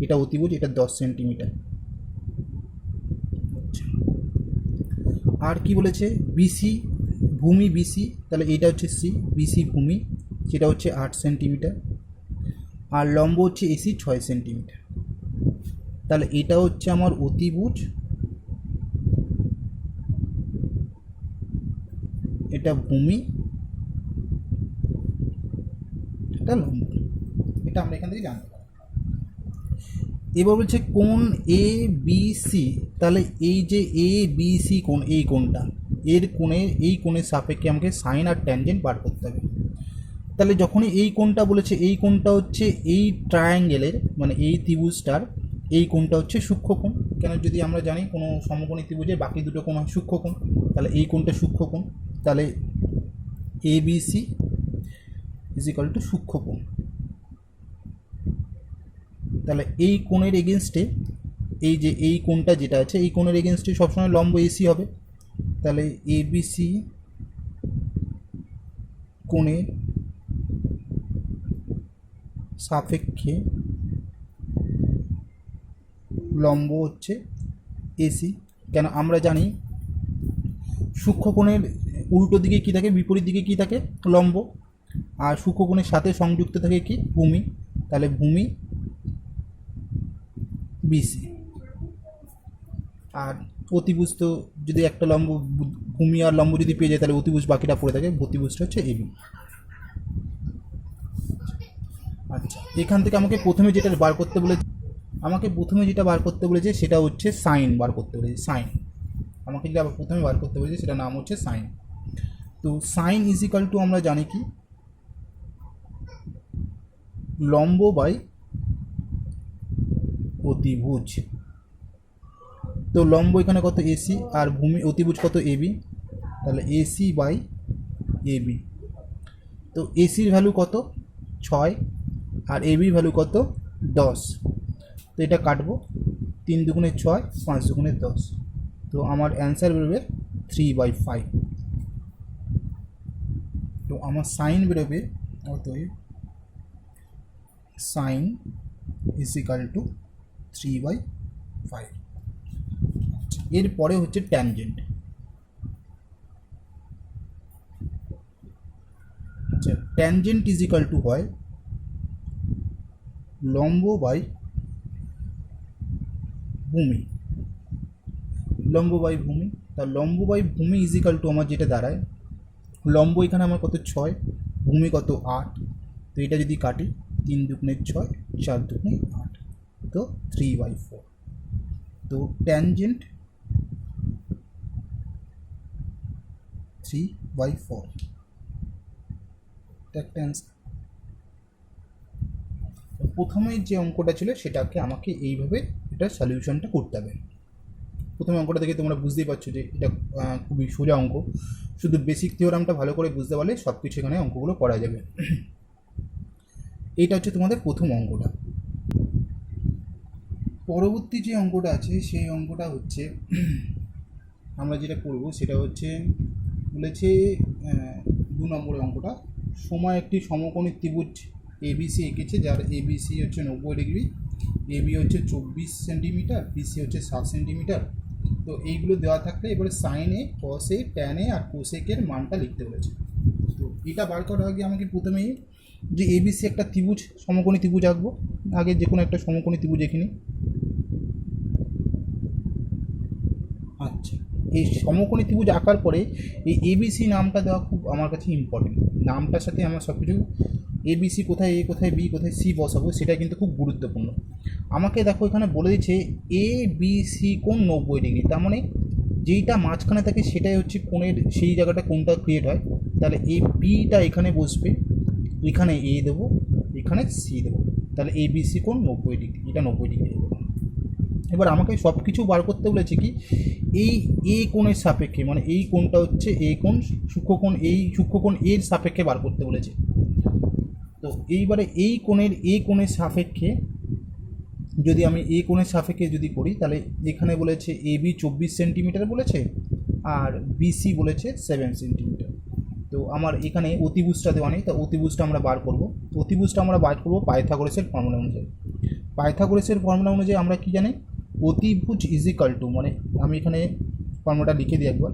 এটা অতিভুজ, এটা 10 সেন্টিমিটার। আর কি বলেছে, বিসি, ভূমি বিসি, তাহলে এটা হচ্ছে সি, বিসি ভূমি, সেটা হচ্ছে 8 সেন্টিমিটার, আর লম্ব হচ্ছে এসি 6 সেন্টিমিটার। তাহলে এটা হচ্ছে আমার অতিভুজ, এটা ভূমি, এটা লম্ব। এটা আমরা এখান থেকে জানতে পারি। এবার বলছে কোণ এ বি সি, তাহলে এই যে এ বি সি কোণ, এই কোণটা, এর কোণে, এই কোণের সাপেক্ষে আমাকে সাইন আর ট্যানজেন্ট বার করতে হবে। তাহলে যখনই এই কোণটা বলেছে, এই কোণটা হচ্ছে এই ট্রায়াঙ্গেলের, মানে এই ত্রিভুজটার এই কোণটা হচ্ছে সূক্ষ্ম কোণ। কেন, যদি আমরা জানি কোনো সমকোণী ত্রিভুজে বাকি দুটো কোণ হয় সূক্ষ্ম কোণ, তাহলে এই কোণটা সূক্ষ্ম কোণ। তাহলে A B C is equal to সূক্ষ্ম কোণ। তাহলে এই কোণের এগেনস্টে, এই যে এই কোণটা যেটা আছে, এই কোণের এগেনস্টে সবসময় লম্ব এসি হবে। তাহলে এবিসি কোণের সাপেক্ষে লম্ব হচ্ছে এসি। কেন, আমরা জানি সূক্ষ্মকোণের উল্টো দিকে কী থাকে, বিপরীত দিকে কী থাকে, লম্ব। আর সূক্ষ্মকোণের সাথে সংযুক্ত থাকে কি, ভূমি। তাহলে ভূমি বিসি। আর অতিভুজ তো যদি একটা লম্ব, ভূমি আর লম্ব যদি পেয়ে যায়, তাহলে অতিভুজ বাকিটা পড়ে থাকে, অতিভুজটা হচ্ছে এবি। আচ্ছা, এখান থেকে আমাকে প্রথমে যেটা বার করতে বলেছে, সেটা হচ্ছে সাইন বার করতে বলেছে। সাইন আমাকে যেটা প্রথমে বার করতে বলেছে, সেটা নাম হচ্ছে সাইন। তো সাইন ইজ ইকাল টু আমরা জানি কি, লম্ব বাই অতিভুজ। তো লম্ব এখানে কত, এসি, আর ভূমি অতিভুজ কত, এবি। তাহলে এসি বাই এবি। তো এসির ভ্যালু কত, 6, আর এবির ভ্যালু কত, 10। তো এটা কাটবো, 3 দুগুণে 6, 5 দুগুণে 10। তো আমার অ্যান্সার বেরোবে 3/5। তো আমার সাইন বেরোবে, অতএব সাইন ইজ ইকাল টু 3/5। এরপরে হচ্ছে ট্যানজেন্ট। আচ্ছা, ট্যানজেন্ট ইজ ইকাল টু হয় লম্ব বাই ভূমি, লম্ব বাই ভূমি। তা লম্ব বাই ভূমি ইজ ইকাল টু আমার যেটা দাঁড়ায়, লম্ব এখানে আমার কত, 6, ভূমি কত, 8। তো এটা যদি কাটি, 3 দুগুণে 6, 4 দুগুণে 8, তো 3/4। তো ট্যানজেন্ট 3/4, এটা একটা অ্যান্সার। প্রথমে যে অঙ্কটা ছিল, সেটাকে আমাকে এইভাবে এটা সলিউশনটা করতে হবে। প্রথমে অঙ্কটা দেখে তোমরা বুঝতেই পারছো যে এটা খুবই সোজা অঙ্ক। শুধু বেসিক থিওরামটা ভালো করে বুঝতে পারলে সব কিছু এখানে অঙ্কগুলো করা যাবে। এইটা হচ্ছে তোমাদের প্রথম অঙ্কটা। পরবর্তী যে অঙ্কটা আছে, সেই অঙ্কটা হচ্ছে, আমরা যেটা করব সেটা হচ্ছে, বলেছে 2 নম্বরের অঙ্কটা, সময় একটি সমকোণী ত্রিভুজ এবিসি এঁকেছে, যার এবিসি হচ্ছে 90 ডিগ্রি, এবি হচ্ছে 24 সেন্টিমিটার, বিসি হচ্ছে 7 সেন্টিমিটার। তো এইগুলো দেওয়া থাকলে এবারে সাইনে, কসে, ট্যানে আর কোসেকের মানটা লিখতে বলেছে। তো এটা বার করার আগে আমাকে প্রথমেই যে এবিসি একটা ত্রিভুজ, সমকোণী ত্রিভুজ আঁকবো। আগে যে কোনো একটা সমকোণী ত্রিভুজ এঁকে নিই। আচ্ছা, এই সমকোণী ত্রিভুজ আঁকার পরে এই এবিসি নামটা দেওয়া খুব আমার কাছে ইম্পর্টেন্ট। নামটার সাথে আমার সব কিছু এবিসি কোথায় এ কোথায় বি কোথায় সি বসাবো সেটা কিন্তু খুব গুরুত্বপূর্ণ। আমাকে দেখো এখানে বলে দিচ্ছে এ বি সি কোণ 90°, তার মানে যেইটা মাঝখানে থাকে সেটাই হচ্ছে কোণের সেই জায়গাটা কোণটা ক্রিয়েট হয়। তাহলে এ বিটা এখানে বসবে, এখানে এ দেবো, এখানে সি দেবো, তাহলে এ বি সি কোণ 90°, এটা 90° দেবো। এবার আমাকে সব কিছু বার করতে বলেছে কি এই এ কোণের সাপেক্ষে, মানে এই কোণটা হচ্ছে এ কোণ, সূক্ষ্মকোণ, এই সূক্ষ্মকোণ এর সাপেক্ষে বার করতে বলেছে। তো এইবারে এই কোণের এ কোণের সাপেক্ষে যদি আমি এ কোণের সাপেক্ষে যদি করি, তাহলে এখানে বলেছে এ বি 24 সেন্টিমিটার বলেছে আর বিসি বলেছে 7 সেন্টিমিটার। তো আমার এখানে অতিভুজটা দেওয়া নেই, তো অতিভুজটা আমরা বার করব। অতিভুজটা আমরা বার করব পাইথাগোরাসের ফর্মুলা অনুযায়ী। পাইথাগোরাসের ফর্মুলা অনুযায়ী আমরা কি জানি, অতিভুজ ইজ ইকাল টু, মানে আমি এখানে ফর্মুলাটা লিখে দিই একবার,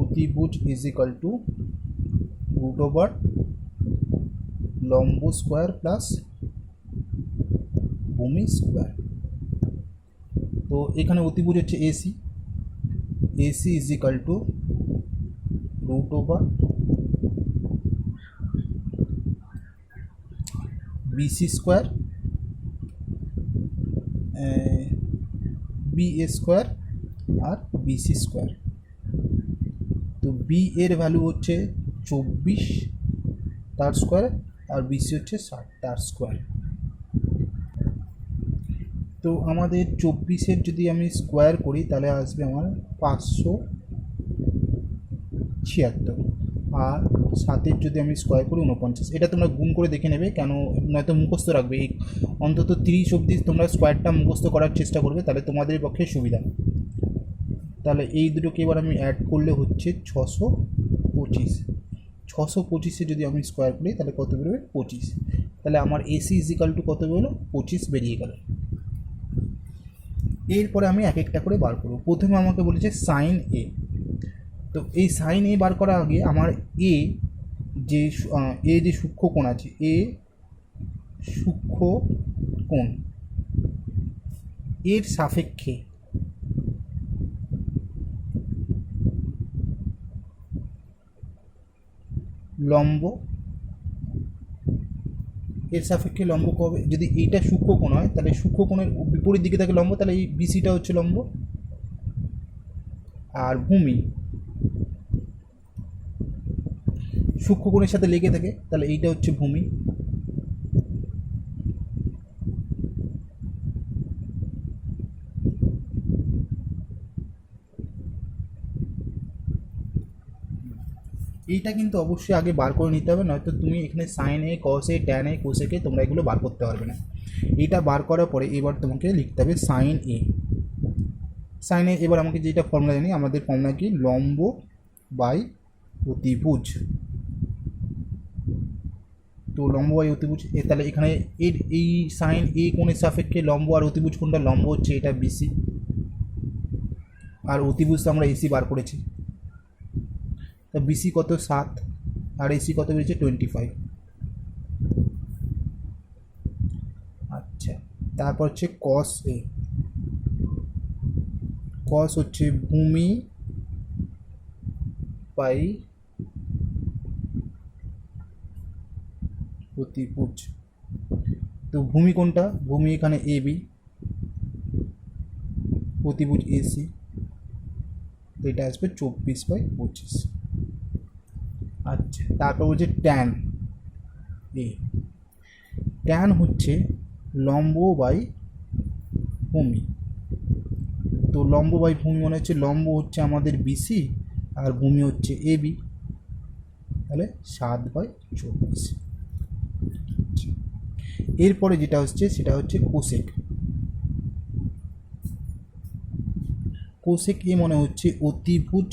অতিভুজ is equal to root over লম্ব স্কোয়ার প্লাস ভূমি স্কোয়ার। তো এখানে অতিভুজ হচ্ছে AC, AC is equal to root over BC square B A square আর বিসি স্কোয়ার। তো বি এর ভ্যালু হচ্ছে 24 তার স্কোয়ার আর বিসি হচ্ছে 60 তার স্কোয়ার। তো আমাদের 24-এর যদি আমি স্কোয়ার করি তাহলে আসবে আমার 576, আর 7-এর যদি আমি স্কোয়ার করি 49। এটা তোমরা গুণ করে দেখে নেবে, কেন নয়তো মুখস্থ রাখবে। এই অন্তত 30 অবধি তোমরা স্কোয়ারটা মুখস্থ করার চেষ্টা করবে, তাহলে তোমাদের পক্ষে সুবিধা। তাহলে এই দুটোকে এবার আমি অ্যাড করলে হচ্ছে 625। 625-এ যদি আমি স্কোয়ার করি তাহলে কত বেরোবে 25। তাহলে আমার এসি ইজ ইকাল টু কত বেরোলো 25 বেরিয়ে গেল। এরপরে আমি এক একটা করে বার করব। প্রথমে আমাকে বলেছে সাইন এ। তো এই সাইন এ বার করার আগে আমার এ যে সূক্ষ্ম কোণ আছে, এ সূক্ষ্ম কোণ এর সাপেক্ষে লম্ব, এর সাপেক্ষে লম্ব কবে, যদি এইটা সূক্ষ্মকোণ হয় তাহলে সূক্ষ্মকোণের বিপরীত দিকে থাকে লম্ব, তাহলে এই বিসিটা হচ্ছে লম্ব। আর ভূমি সূক্ষ্মকোণের সাথে লেগে থাকে, তাহলে এইটা হচ্ছে ভূমি। এইটা কিন্তু অবশ্যই আগে বার করে নিতে হবে, নয়তো তুমি এখানে sine A, cos A, tan A, কোসেকে তোমরা এগুলো বার করতে পারবে না। এইটা বার করার পরে এবার তোমাকে লিখতে হবে সাইন এ। সাইন এ এবার আমাকে যেটা ফর্মুলা জানি, আমাদের ফর্মুলা কি, লম্ব বাই অতিভুজ। তো লম্ব বাই অতিভুজ, তাহলে এখানে এর এই সাইন এ কোণের সাপেক্ষে লম্ব আর অতিভুজ কোণটা, লম্ব হচ্ছে এটা বিসি আর অতিভুজ তো আমরা এসি বার করেছি। তা বিসি কত 7 আর এসি কত বেরিয়েছে 25। আচ্ছা, তারপর হচ্ছে কস এ। কস হচ্ছে ভূমি বাই অতিভুজ। তো ভূমি কোনটা, ভূমি এখানে এ বি, অতিভুজ এসি, এটা আসবে 24/25। আচ্ছা, তারপর হচ্ছে ট্যান এ। ট্যান হচ্ছে লম্ব বাই ভূমি। তো লম্ব বাই ভূমি মানে হচ্ছে লম্ব হচ্ছে আমাদের বিসি আর ভূমি হচ্ছে এ বি, তাহলে 7/24। এরপরে যেটা হচ্ছে সেটা হচ্ছে কোসেক। কোসেক এ মনে হচ্ছে অতিভুজ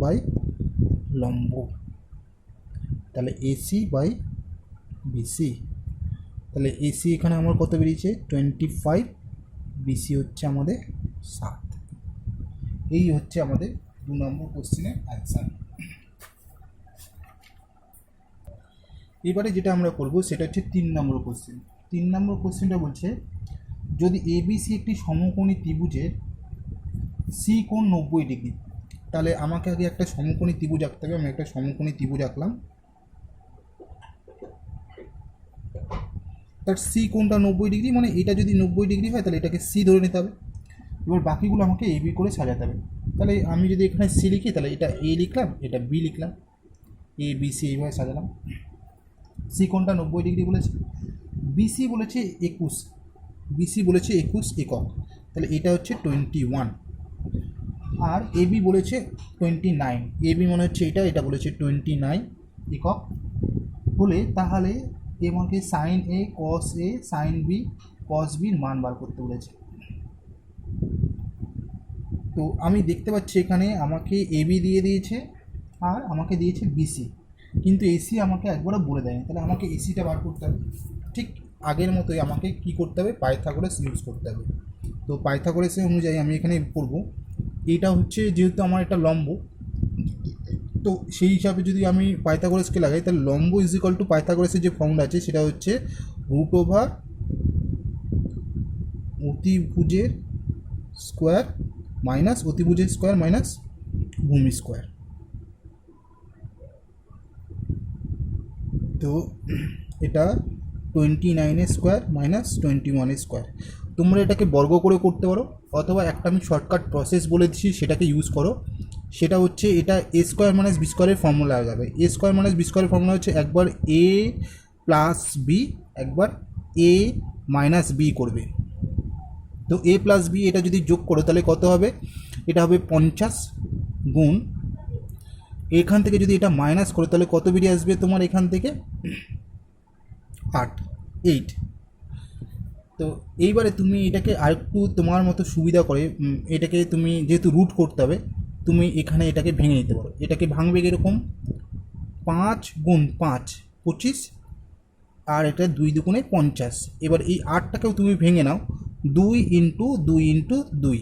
বাই লম্ব, তাহলে এসি বাই বিসি। তাহলে এসি এখানে আমার কত বেরিয়েছে 25, বিসি হচ্ছে আমাদের 7। এই হচ্ছে আমাদের 2 নম্বর কোশ্চেনের অ্যান্সার। এবারে যেটা আমরা করব সেটা হচ্ছে 3 নম্বর কোশ্চেন। 3 নম্বর কোশ্চেনটা বলছে যদি এবিসি একটি সমকোণী ত্রিভুজের সি কোণ 90 ডিগ্রি, তাহলে আমাকে আগে একটা সমকোণী ত্রিভুজ আঁকতে হবে। আমি একটা সমকোণী ত্রিভুজ আঁকলাম, তার সি কোণটা 90 ডিগ্রি, মানে এটা যদি 90 ডিগ্রি হয় তাহলে এটাকে সি ধরে নিতে হবে। এবার বাকিগুলো আমাকে এ বি করে সাজাতে হবে। তাহলে আমি যদি এখানে সি লিখি তাহলে এটা এ লিখলাম, এটা বি লিখলাম, এ বি সি এইভাবে সাজালাম। সি কোণটা 90 ডিগ্রি বলেছে, বিসি বলেছে 21, বিসি বলেছে 21 একক, তাহলে এটা হচ্ছে 21। আর এবি বলেছে 29, এবি মনে হচ্ছে এটা বলেছে 29 একক হলে তাহলে আমাকে sign A cos A sign B কস বির মান বার করতে বলেছে। তো আমি দেখতে পাচ্ছি এখানে আমাকে এবি দিয়ে দিয়েছে আর আমাকে দিয়েছে বিসি, কিন্তু এসি আমাকে একবারও বলে দেয়নি। তাহলে আমাকে এসিটা বার করতে হবে। ঠিক আগের মতোই আমাকে কি করতে হবে, পাইথাগোরাস ইউজ করতে হবে। তো পাইথাগোরাসের অনুযায়ী আমি এখানে করব, এটা হচ্ছে যেহেতু আমার একটা লম্ব, তো সেই হিসাবে যদি আমি পাইথাগোরাসকে লাগাই তাহলে লম্ব ইজ ইকাল টু পাইথাগোরাসের যে ফর্মুলা আছে সেটা হচ্ছে √ওভার অতিভুজের স্কোয়ার মাইনাস অতিভুজের স্কোয়ার মাইনাস ভূমি স্কোয়ার। তো এটা 29 স্কোয়ার মাইনাস 21 স্কোয়ার। তোমরা এটাকে বর্গ করে করতে পারো, অথবা একটা আমি শর্টকাট প্রসেস বলে দিচ্ছি সেটাকে ইউজ করো। সেটা হচ্ছে এটা এ স্কোয়ার মাইনাস বি স্কোয়ারের ফর্মুলা যাবে। এ স্কোয়ার মাইনাস বি স্কোয়ারের ফর্মুলা হচ্ছে একবার এ প্লাস বি, একবার এ মাইনাস বি করবে। তো এ প্লাস বি এটা যদি যোগ করো তাহলে কত হবে, এটা হবে 50 গুণ, এখান থেকে যদি এটা মাইনাস করো তাহলে কত বেরিয়ে আসবে তোমার এখান থেকে 8। তো এইবারে তুমি এটাকে আরেকটু তোমার মতো সুবিধা করে এটাকে তুমি যেহেতু রুট করতে হবে, তুমি এখানে এটাকে ভেঙে নিতে পারো। এটাকে ভাঙবে এরকম 5 গুণ 5 25, আর এটা 2 দুগুণে 50। এবার এই 8টাকেও তুমি ভেঙে নাও 2 ইন্টু 2 ইন্টু 2।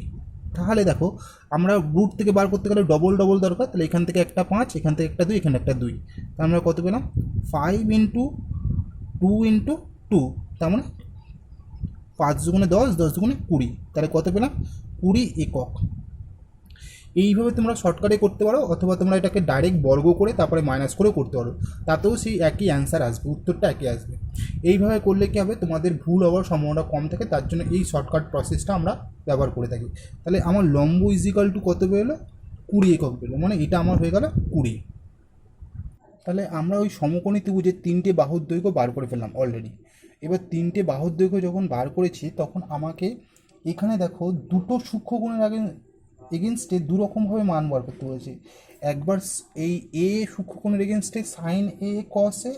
তাহলে দেখো আমরা রুট থেকে বার করতে গেলে ডবল ডবল দরকার, তাহলে এখান থেকে একটা 5, এখান থেকে একটা 2, এখানে একটা 2, তাহলে আমরা কত পেলাম 5 ইন্টু 2 ইন্টু 2, তার মানে 5 দুগুণে 10, 10 দুগুণে 20, তাহলে কত পেলাম 20 একক। এইভাবে তোমরা শর্টকাটে করতে পারো, অথবা তোমরা এটাকে ডাইরেক্ট বর্গ করে তারপরে মাইনাস করেও করতে পারো, তাতেও সেই একই অ্যান্সার আসবে, উত্তরটা একই আসবে। এইভাবে করলে কী হবে, তোমাদের ভুল হওয়ার সম্ভাবনা কম থাকে, তার জন্য এই শর্টকাট প্রসেসটা আমরা ব্যবহার করে থাকি। তাহলে আমার লম্ব ইজিক্যাল টু কত বেরোলো, 20 একক বেরোলো, মানে এটা আমার হয়ে গেল 20। তাহলে আমরা ওই সমকোণী ত্রিভুজের 3টে বাহুর দৈর্ঘ্য বার করে ফেললাম অলরেডি। এবার 3টে বাহুর দৈর্ঘ্য যখন বার করেছি তখন আমাকে এখানে দেখো দুটো সূক্ষ্মকোণের এগেনস্টে দুরকমভাবে মান বার করতে বলেছে। একবার এই এ সূক্ষ্মকোণের এগেনস্টে সাইন এ কস এ,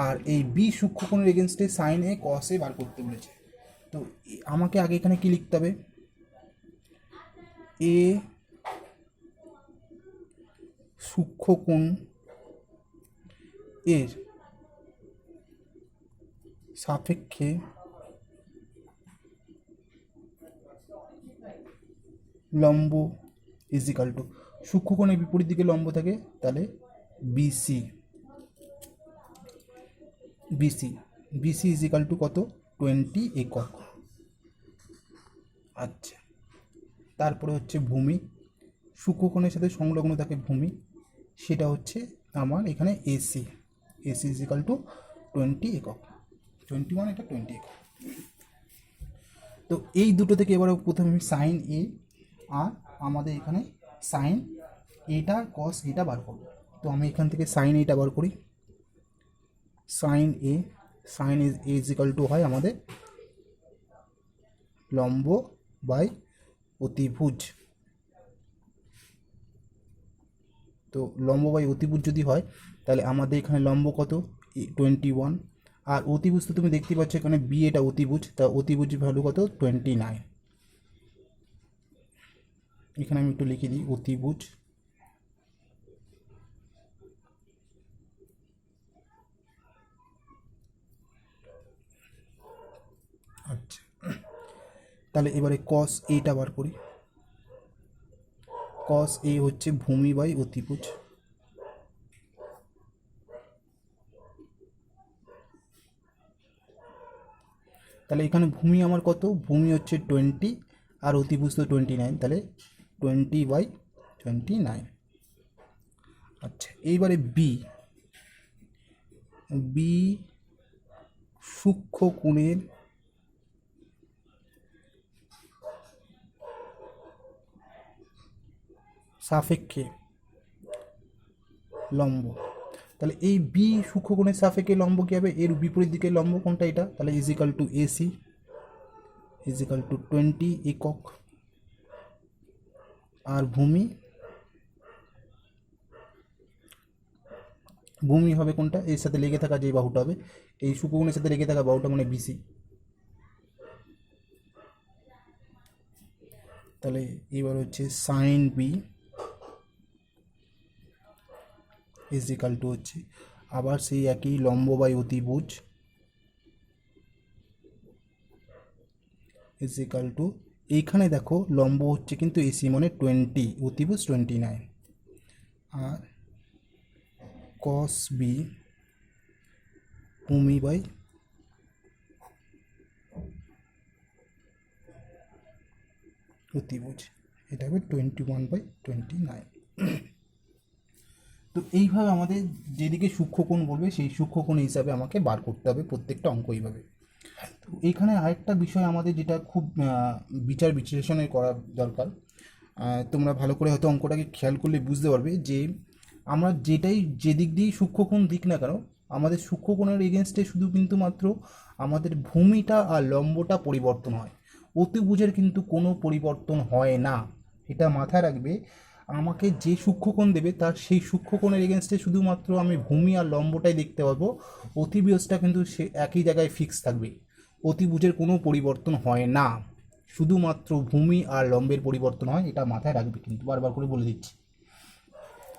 আর এই বি সূক্ষ্মকোণের এগেনস্টে সাইন এ কস এ বার করতে বলেছে। তো আমাকে আগে এখানে কি লিখতে হবে, এ সূক্ষ্মকোণ এর সাপেক্ষে লম্ব ইজিক্যাল টু, সূক্ষ্মকোণের বিপরীত দিকে লম্ব থাকে, তাহলে BC, BC BC is equal to কত 20 একক। আচ্ছা, তারপরে হচ্ছে ভূমি, সূক্ষ্মকোণের সাথে সংলগ্ন থাকে ভূমি, সেটা হচ্ছে আমার এখানে এসি, এসি ইজিক্যাল টু 20 একক, 21, এটা 20 একক। তো এই দুটো থেকে এবারে প্রথমে আমি সাইন এ আর আমাদের এখানে সাইন এটা কস এটা বার করব। তো আমি এখান থেকে সাইন এটা বার করি, সাইন এ, সাইন এ ইজিক্যাল টু হয় আমাদের লম্ব বাই অতিভুজ। তো লম্ব বাই অতিভুজ যদি হয় তাহলে আমাদের এখানে লম্ব কত 21, আর অতিভুজ তো তুমি দেখতে পাচ্ছ এখানে বি, এটা অতিভুজ, তা অতিভুজের ভ্যালু কত 29। এখানে আমি একটু লিখে দিই অতিভুজ, আচ্ছা তাহলে এবারে কস এটা বার করি, কস এ হচ্ছে ভূমি বাই অতিভুজ, তাহলে এখানে ভূমি আমার কত, ভূমি হচ্ছে 20 আর অতিভুজ তো 29, তাহলে 20/29। আচ্ছা, এইবারে বি, বি সূক্ষ্ম কোণের সাপেক্ষে লম্ব। তাহলে এই বি সূক্ষ্মকোণের সাপেক্ষে লম্ব কী হবে, এর বিপরীত দিকে লম্ব কোনটা, এটা, তাহলে is equal to AC is equal to 20 একক। আর ভূমি, ভূমি হবে কোনটা, এর সাথে লেগে থাকা যে বাহুটা হবে, এই সূক্ষ্মকোণের সাথে লেগে থাকা বাহুটা মানে বিসি। তাহলে এবার হচ্ছে সাইন বি ইজিক্যাল টু হচ্ছে আবার সেই একই লম্ব বাই অতিভুজ ইজিক্যাল টু, এইখানে দেখো লম্ব হচ্ছে কিন্তু এসি মানে 20, অতিভুজ 29, আর কস বি ভূমি বাই অতিভুজ, এটা হবে 21/29। তো এইভাবে আমাদের যেদিকে সূক্ষ্মকোণ বলবে সেই সূক্ষ্মকোণ হিসাবে আমাকে বার করতে হবে প্রত্যেকটা অঙ্ক এইভাবে। তো এইখানে আরেকটা বিষয় আমাদের যেটা খুব বিচার বিশ্লেষণের করা দরকার, তোমরা ভালো করে হয়তো অঙ্কটাকে খেয়াল করলে বুঝতে পারবে যে আমরা যেটাই যেদিক দিয়েই সূক্ষ্মকোণ দিক না কেন, আমাদের সূক্ষ্মকোণের এগেনস্টে শুধু কিন্তু মাত্র আমাদের ভূমিটা আর লম্বটা পরিবর্তন হয়, অতিভুজের কিন্তু কোনো পরিবর্তন হয় না। এটা মাথায় রাখবে, আমাকে যে সূক্ষ্মকোণ দেবে তার সেই সূক্ষ্মকোণের এগেনস্টে শুধুমাত্র আমি ভূমি আর লম্বটাই দেখতে পাবো, অতিভুজটা কিন্তু সে একই জায়গায় ফিক্স থাকবে, অতিভুজের কোনো পরিবর্তন হয় না, শুধুমাত্র ভূমি আর লম্বের পরিবর্তন হয়, এটা মাথায় রাখবে কিন্তু, বারবার করে বলে দিচ্ছি।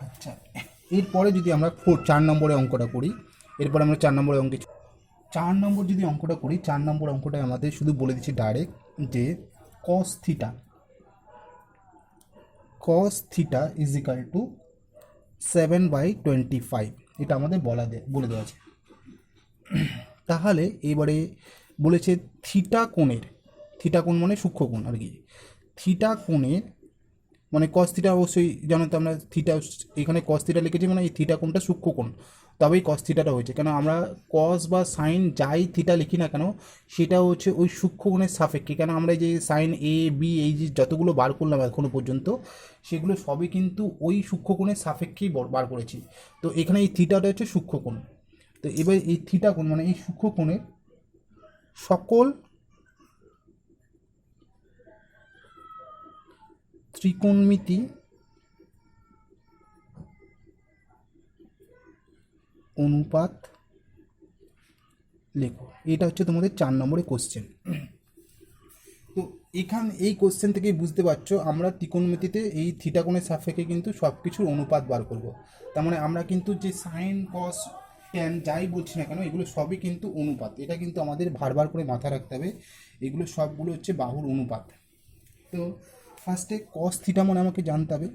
আচ্ছা, এরপরে যদি আমরা 4 নম্বরে অঙ্কটা করি, এরপর আমরা 4 নম্বরে অঙ্কে 4 নম্বর যদি অঙ্কটা করি, 4 নম্বর অঙ্কটায় আমাদের শুধু বলে দিচ্ছি ডাইরেক্ট যে কস থিটা ইজিক্যাল টু 7/25, এটা আমাদের বলে দেওয়া আছে। তাহলে এবারে বলেছে থিটা কোণ মানে সূক্ষ্মকোণ আর কি, থিটা কোণের মানে কস থিটা, অবশ্যই জানো তো আমরা থিটা, এখানে কস থিটা লিখেছি মানে এই থিটা কোণটা সূক্ষ্মকোণ, তবেই কস থিটাটা হয়েছে, কেন আমরা কস বা সাইন যাই থিটা লিখি না কেন সেটা হচ্ছে ওই সূক্ষ্মকোণের সাপেক্ষে, কেন আমরা যে সাইন এ বি এই যে যতগুলো বার করলাম এখনো পর্যন্ত সেগুলো সবই কিন্তু ওই সূক্ষ্মকোণের সাপেক্ষেই বার করেছি। তো এখানে এই থিটাটা হচ্ছে সূক্ষ্মকোণ। তো এবার এই থিটা কোণ মানে এই সূক্ষ্মকোণের সকল ত্রিকোণমিতি অনুপাত লেখো, এটা হচ্ছে তোমাদের 4 নম্বরের কোশ্চেন। তো এই কোশ্চেন থেকে বুঝতে পারছো আমরা ত্রিকোণমিতিতে এই থিটা কোণের সাপেক্ষে কিন্তু সব কিছুর অনুপাত বার করব। তার মানে আমরা কিন্তু যে সাইন কস ট্যান যাই বলছি না কেন এগুলো সবই কিন্তু অনুপাত, এটা কিন্তু আমাদের বারবার করে মাথায় রাখতে হবে, এগুলো সবগুলো হচ্ছে বাহুর অনুপাত। তো ফার্স্টে কস থিটা মানে আমাকে জানতে হবে,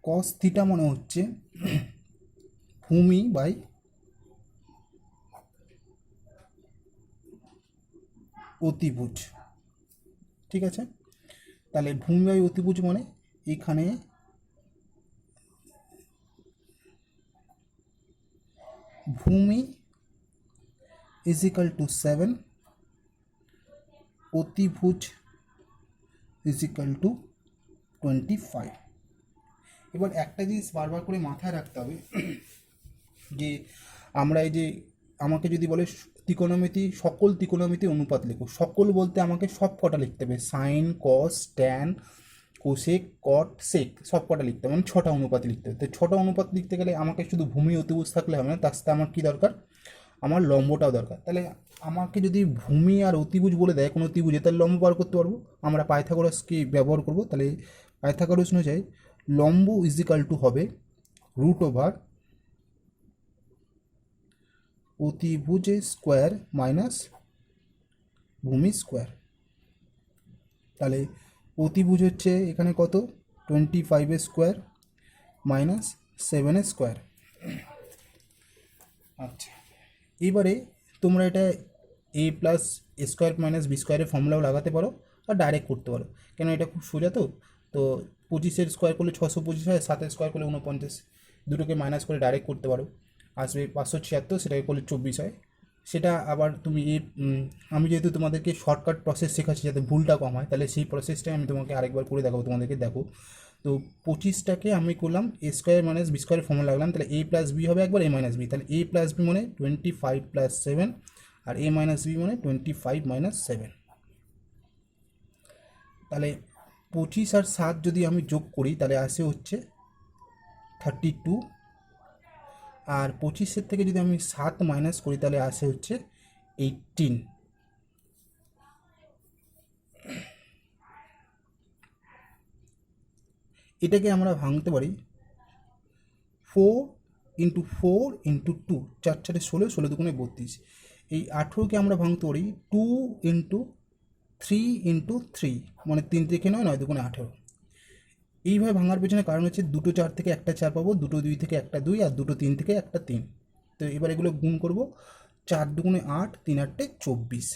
কস থিটা মানে হচ্ছে ভূমি বাই অতিভুজ, ঠিক আছে। তাহলে ভূমি বাই অতিভুজ মানে এখানে ভূমি ইজিক্যাল টু 7, অতিভুজ ইজিক্যাল টু 25। এবার একটা জিনিস বারবার করে মাথায় রাখতে হবে যে আমরা এই যে আমাকে যদি বলে সকল ত্রিকোণমিতি অনুপাত লেখো, সকল বলতে আমাকে সব কটা লিখতে হবে, সাইন কস ট্যান কোসেক কট সেক সব কটা লিখতে হবে, মানে 6টা অনুপাত লিখতে হবে। তো 6টা অনুপাত লিখতে গেলে আমাকে শুধু ভূমি অতিভুজ থাকলে হবে না, তার সাথে আমার কী দরকার, আমার লম্বটাও দরকার। তাহলে আমাকে যদি ভূমি আর অতিভুজ বলে দেয় কোনো ত্রিভুজে, তাহলে লম্ব বার করতে পারবো, আমরা পাইথাগোরাসকে ব্যবহার করব। তাহলে পাইথাগোরাস অনুযায়ী লম্ব ইজিক্যাল টু হবে √ওভার অতিভুজের স্কোয়ার মাইনাস ভূমি স্কোয়ার। তাহলে অতিভুজ হচ্ছে এখানে কত, 25 স্কোয়ার মাইনাস 7 স্কোয়ার। আচ্ছা, এবারে তোমরা এটা এ প্লাস স্কোয়ার মাইনাস বি স্কোয়ারের ফর্মুলাও লাগাতে পারো আর ডাইরেক্ট করতে পারো, কেন এটা খুব সোজা। তো তো 25-এর স্কোয়ার করলে 625 হয়, 7-এর স্কোয়ার করলে 49, দুটোকে মাইনাস করে ডাইরেক্ট করতে পারো, আসবে 576, সেটাকে করলে 24 হয়। সেটা আবার তুমি আমি যেহেতু তোমাদেরকে শর্টকাট প্রসেস শেখাচ্ছি যাতে ভুলটা কম হয়, তাহলে সেই প্রসেসটাই আমি তোমাকে আরেকবার করে দেখাবো তোমাদেরকে। দেখো, তো 25টাকে আমি করলাম এ স্কোয়ার মাইনাস বি স্কোয়ারের ফর্মুলা লাগলাম, তাহলে এ প্লাস বি হবে একবার, এ মাইনাস বি, তাহলে এ প্লাস বি মানে 25 প্লাস 7, আর এ মাইনাস বি মানে 25 মাইনাস 7। তাহলে 25 আর 7 যদি আমি যোগ করি তাহলে আসে হচ্ছে 32, আর 25-এর থেকে যদি আমি 7 মাইনাস করি তাহলে আসে হচ্ছে 18। এটাকে আমরা ভাঙতে পারি 4 × 4 × 2, 4 4 16, 16 দুগুণে 32। এই 18কে আমরা ভাঙতে পারি 2 × 3 × 3, মানে 3 থেকে 9, 9 দুগুণে 18। এইভাবে ভাঙার পেছনে কারণ হচ্ছে দুটো 4 থেকে একটা 4 পাবো, দুটো 2 থেকে একটা 2, আর দুটো 3 থেকে একটা 3। তো এবার এগুলো গুণ করব, 4 দুগুণে 8, 3 8 24।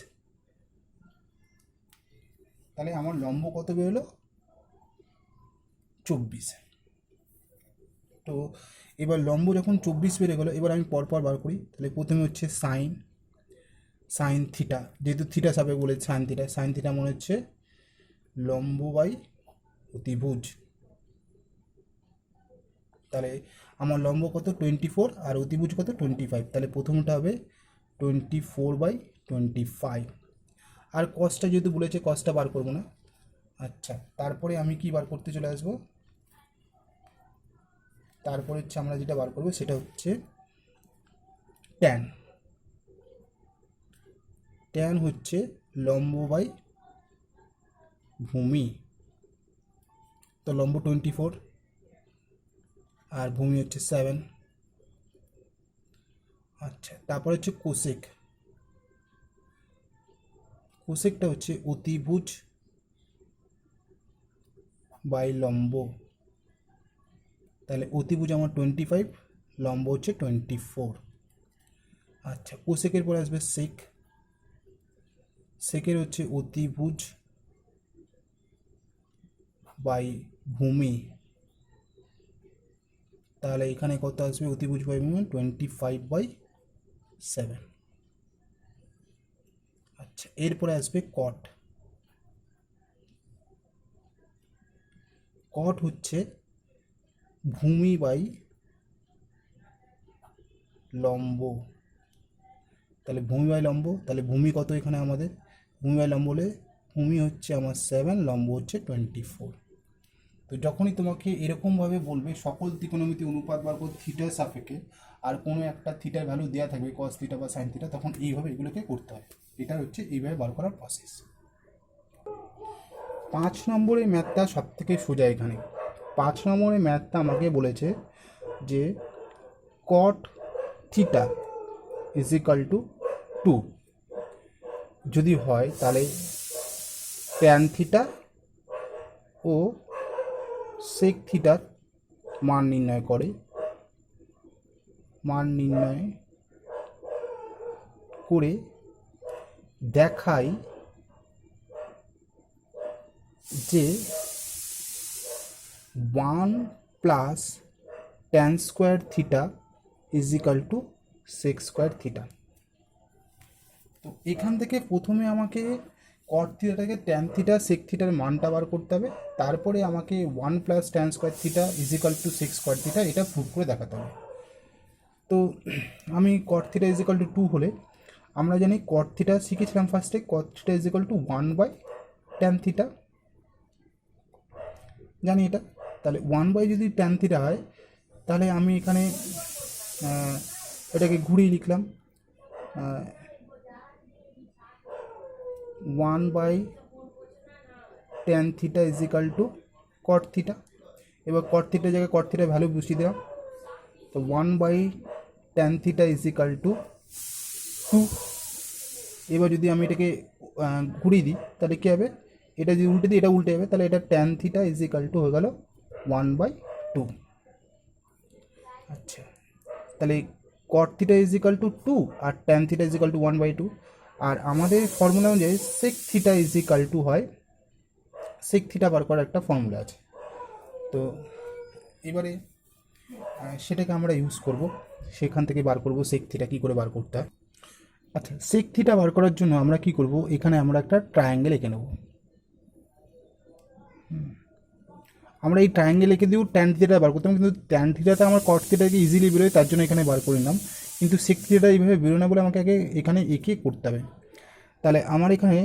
তাহলে আমার লম্ব কত বেরোলো? 24। তো এবার লম্ব যখন 24 বেড়ে গেলো, এবার আমি পরপর বার করি। তাহলে প্রথমে হচ্ছে সাইন থিটা, যেহেতু থিটা সাপেক্ষে বলে সাইন থিটা মনে হচ্ছে লম্ব বাই অতিভুজ। তাহলে আমার লম্ব কত? 24, আর অতিভুজ কত? 25। তাহলে প্রথমটা হবে 24/25। আর কসটা যেহেতু বলেছে কসটা বার করবো না। আচ্ছা, তারপরে আমি কি বার করতে চলে আসবো? তারপরে হচ্ছে আমরা যেটা বার করবো সেটা হচ্ছে ট্যান হচ্ছে লম্ব বাই ভূমি। তো লম্ব 24 আর ভূমি হচ্ছে 7। আচ্ছা, তারপর হচ্ছে কোসেকটা হচ্ছে অতিভুজ বাই লম্ব। তাহলে অতিভুজ আমার 25, লম্ব হচ্ছে 24। আচ্ছা, কোসেকের পরে আসবে সেকের হচ্ছে অতিভুজ বাই ভূমি। তাহলে এখানে কত আসবে? অতিভুজ বাই ভূমি 25/7। আচ্ছা, এরপরে আসবে কট হচ্ছে ভূমি বাই লম্ব। তাহলে ভূমি বাই লম্ব, তাহলে ভূমি কত এখানে আমাদের? ভূমি বাই লম্ব হলে ভূমি হচ্ছে আমার 7, লম্ব হচ্ছে 24। তো যখনই তোমাকে এরকমভাবে বলবে সকল ত্রিকোণমিতি অনুপাত বার করে থিটার সাপেক্ষে, আর কোনো একটা থিটার ভ্যালু দেওয়া থাকবে কস থিটা বা সাইন থিটা, তখন এইভাবে এগুলোকে করতে হয়। এটা হচ্ছে এইভাবে বার করার প্রসেস। 5 নম্বরের ম্যাথটা সব থেকে সোজা। এখানে 5 নম্বরের ম্যাথটা আমাকে বলেছে যে কট থিটা ইজ ইকাল টু 2 যদি হয়, তাহলে ট্যান থিটা ও সেক থিটার মান নির্ণয় করে দেখাই যে 1 plus tan square theta is equal to sec square theta. তো এখান থেকে প্রথমে আমাকে কট থিটাটাকে ট্যান থিটা সেক থিটার মানটা বার করতে হবে, তারপরে আমাকে 1 plus tan square theta is equal to sec square theta এটা প্রুভ করে দেখাতে হবে। তো আমি cot theta is equal to 2 হলে, আমরা জানি কট থিটা শিখেছিলাম ফার্স্টে, cot theta is equal to 1/ট্যান থিটা, জানি এটা। তাহলে 1 যদি ট্যান থিটা হয়, তাহলে আমি এখানে এটাকে ঘুরিয়ে লিখলাম 1/ট্যান theta is equal to cot theta. এবার কট থিটার জায়গায় কট থিটার ভ্যালু বসিয়ে দিলাম। তো 1/ট্যান থিটা ইজ ইকাল টু 2। এবার যদি আমি এটাকে ঘুরিয়ে দিই তাহলে কী হবে? এটা যদি উল্টে দিই এটা উল্টে যাবে, তাহলে এটা tan theta is equal to হয়ে গেল 1/2। আচ্ছা, তাহলে cot theta is equal to 2 আর tan theta is equal to 1/2। আর আমাদের ফর্মুলা অনুযায়ী sec theta is equal to হয়, সেক থিটা বার করার একটা ফর্মুলা আছে। তো এবারে সেটাকে আমরা ইউজ করব, সেখান থেকে বার করব সেক থিটা কী করে বার করতে হয়। আচ্ছা, সেক থিটা বার করার জন্য আমরা কি করব, এখানে আমরা একটা ট্রায়াঙ্গেল এঁকে নেব। আমরা এই ট্রায়াঙ্গেল এঁকে দিয়েও ট্যান থিটা বার করতাম, কিন্তু ট্যান থিটাতে আমার কট থিটাকে ইজিলি বেরোয়, তার জন্য এখানে বার করে নিলাম। কিন্তু সেক থিটাটা এইভাবে বেরোয় না বলে আমাকে আগে এখানে এঁকে করতে হবে। তাহলে আমার এখানে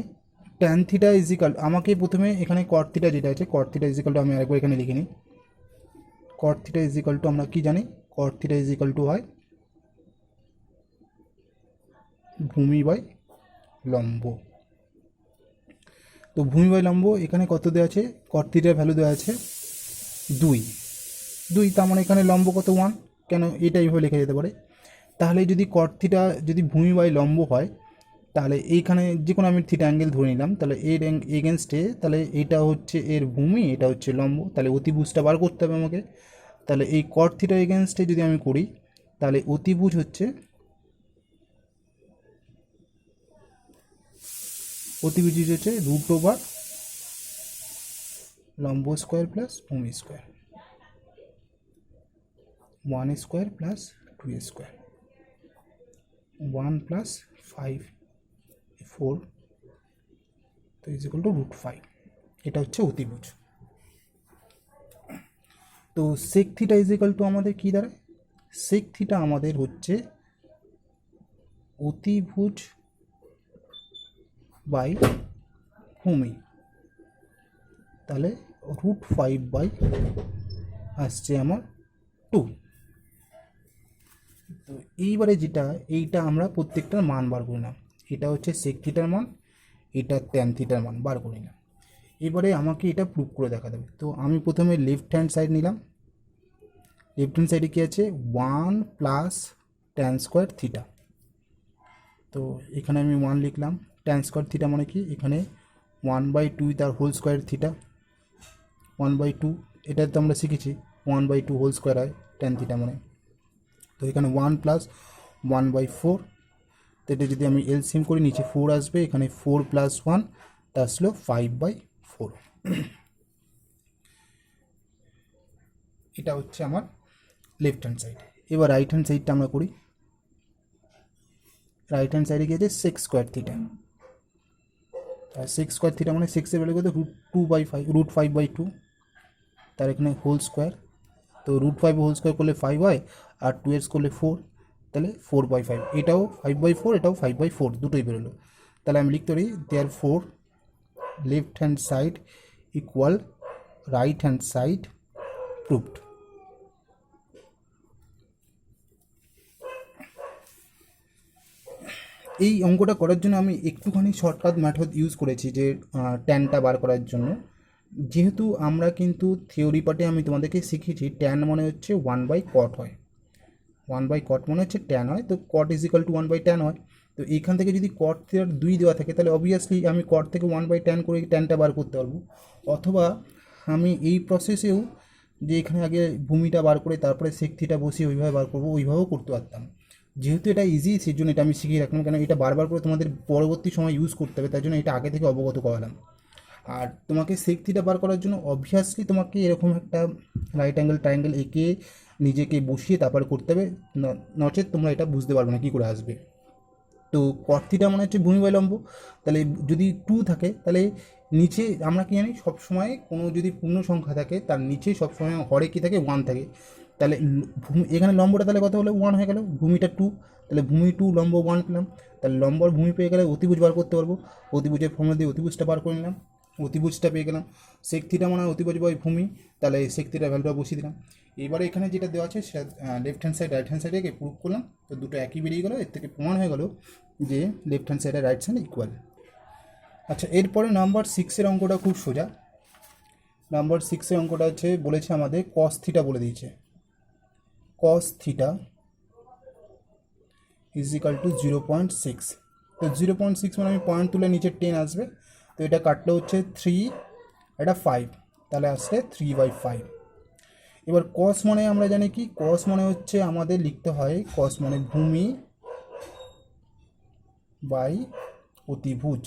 ট্যান থিটা ইজিক্যাল, আমাকে প্রথমে এখানে কট থিটা যেটা আছে, কট থিটা ইজিক্যাল টু আমি আরেকবার এখানে লিখে নিই। কট থিটা ইজিক্যাল টু আমরা কি জানি, কট থিটা ইজিক্যাল টু হয় ভূমি বাই লম্ব। তো ভূমি বাই লম্ব এখানে কত দেওয়া আছে, কট থিটার ভ্যালু দেওয়া আছে 2, তার মানে এখানে লম্ব কত 1, কেন এটা এইভাবে লেখা যেতে পারে। তাহলে যদি কট থিটা যদি ভূমি বাই লম্ব হয়, তাহলে এইখানে যে কোনো আমি থিটা অ্যাঙ্গেল ধরে নিলাম, তাহলে এর এগেনস্টে, তাহলে এটা হচ্ছে এর ভূমি, এটা হচ্ছে লম্ব, তাহলে অতিভুজটা বার করতে হবে আমাকে। তাহলে এই কট থিটা এগেনস্টে যদি আমি করি, তাহলে অতিভুজ হচ্ছে রুট ওভার লম্ব স্কোয়ার প্লাস ভূমি square, 1 square plus 2 square, 1 plus 5 4, তো ইজ ইকুয়াল টু √5। এটা হচ্ছে অতিভুজ। তো sec theta is equal to আমাদের কী দাঁড়ায়, সেক থিটা আমাদের হচ্ছে অতিভুজ বাই ভূমি, তাহলে √5 বাই আসছে আমার 2। তো এইবারে যেটা, এইটা আমরা প্রত্যেকটার মান বার করে নিলাম, এটা হচ্ছে সেক থিটার মান, এটা ট্যান থিটার মান বার করে নিলাম। এবারে আমাকে এটা প্রুভ করে দেখাতে হবে। তো আমি প্রথমে লেফট হ্যান্ড সাইড নিলাম, লেফট হ্যান্ড সাইডে কী আছে 1 প্লাস ট্যান স্কোয়ার থিটা। তো এখানে আমি 1 লিখলাম, ট্যান স্কোয়ার থিটা মানে কি, এখানে 1/2 তার হোল স্কোয়ার থিটা, 1/2, এটা তো আমরা শিখেছি 1/2 হোল স্কোয়ার হয় ট্যান থিটা মানে। তো এখানে 1 প্লাস 1/4, তো এটা যদি আমি এলসিএম করি নিচে 4 আসবে, এখানে 4 প্লাস 1 তা আসলো 5/4। এটা হচ্ছে আমার লেফট হ্যান্ড সাইড। এবার রাইট হ্যান্ড সাইডটা আমরা করি। রাইট হ্যান্ড সাইডে গিয়েছে সেক্স স্কোয়ার থিটা, আর সেক্স স্কোয়ার থিটা মানে সেক্সের ভ্যালু কত √5/2, তার এখানে হোল স্কোয়ার, তো √5 হোল স্কোয়ার করলে 5 হয়, আর 2x করলে 4, তাহলে 4/5, এটাও 5/4, এটাও 5/4, দুটোই বেরোলো। তাহলে আমি লিখতে পারি therefore left hand side equal right hand side proved. এই অঙ্কটা করার জন্য আমি একটুখানি শর্টকাট মেথড ইউজ করেছি, যে ট্যানটা বার করার জন্য। যেহেতু আমরা কিন্তু থিওরি পার্টে আমি তোমাদেরকে শিখিয়েছি ট্যান মানে হচ্ছে 1/cot হয়, 1/cot মানে হচ্ছে ট্যান হয়, তো cot is equal two 1/tan হয়। তো এইখান থেকে যদি cot থিটার 2 দেওয়া থাকে, তাহলে অবভিয়াসলি আমি cot থেকে 1/tan করে ট্যানটা বার করতে পারবো। অথবা আমি এই প্রসেসেও, যে এখানে আগে ভূমিটা বার করে তারপরে সেক থিটা বসিয়ে ওইভাবে বার করবো, ওইভাবেও করতে পারতাম। যেহেতু এটা ইজি, সেই জন্য এটা আমি শিখিয়ে রাখলাম, কেন এটা বারবার করে তোমাদের পরবর্তী সময় ইউজ করতে হবে, তাই জন্য এটা আগে থেকে অবগত করালাম। আর তোমাকে সেক থিটা বার করার জন্য অবভিয়াসলি তোমাকে এরকম একটা রাইট অ্যাঙ্গেল ট্রায়াঙ্গেল এঁকে নিজেকে বসিয়ে তারপরে করতে হবে, নচেত তোমরা এটা বুঝতে পারবে না কী করে আসবে। তো কট থিটা মনে হচ্ছে ভূমি বাই লম্ব, তাহলে যদি 2 থাকে, তাহলে নিচে আমরা কি জানি সবসময় কোনো যদি পূর্ণ সংখ্যা থাকে তার নিচে সবসময় হরে কী থাকে 1 থাকে, তাহলে এখানে লম্বটা তাহলে কত হলো 1 হয়ে গেল, ভূমিটা 2, তাহলে ভূমি 2 লম্ব 1 পেলাম, তাহলে লম্ব আর ভূমি পেয়ে গেলে অতিভুজ বার করতে পারবো, অতিভুজের ফর্মুলা দিয়ে অতিভুজটা বার করে নিলাম, অতিভুজটা পেয়ে গেলাম। সেক থিটা মানে অতিভুজ বাই ভূমি, তাহলে সেক থিটার ভ্যালুটা বসিয়ে দিলাম। এবারে এখানে যেটা দেওয়া আছে সেটা left hand side right hand সাইডে প্রুভ করলাম, তো দুটো একই বেরিয়ে গেলো, এর থেকে প্রমাণ হয়ে গেল যে লেফট হ্যান্ড সাইড আর রাইট সাইড ইকুয়াল। আচ্ছা, এরপরে নাম্বার 6-এর অঙ্কটা খুব সোজা। নাম্বার 6-এর অঙ্কটা হচ্ছে বলেছে আমাদের কস থিটা বলে দিয়েছে, cos theta is equal two 0.6। তো 0.6 মানে আমি পয়েন্ট তুলে নিচে 10 আসবে, তো এটা কাটলে হচ্ছে 3, এটা 5, তাহলে আসছে 3/5। এবার কস মানে আমরা জানি কি, কস মানে হচ্ছে আমাদের লিখতে হয় কস মানে ভূমি বাই অতিভুজ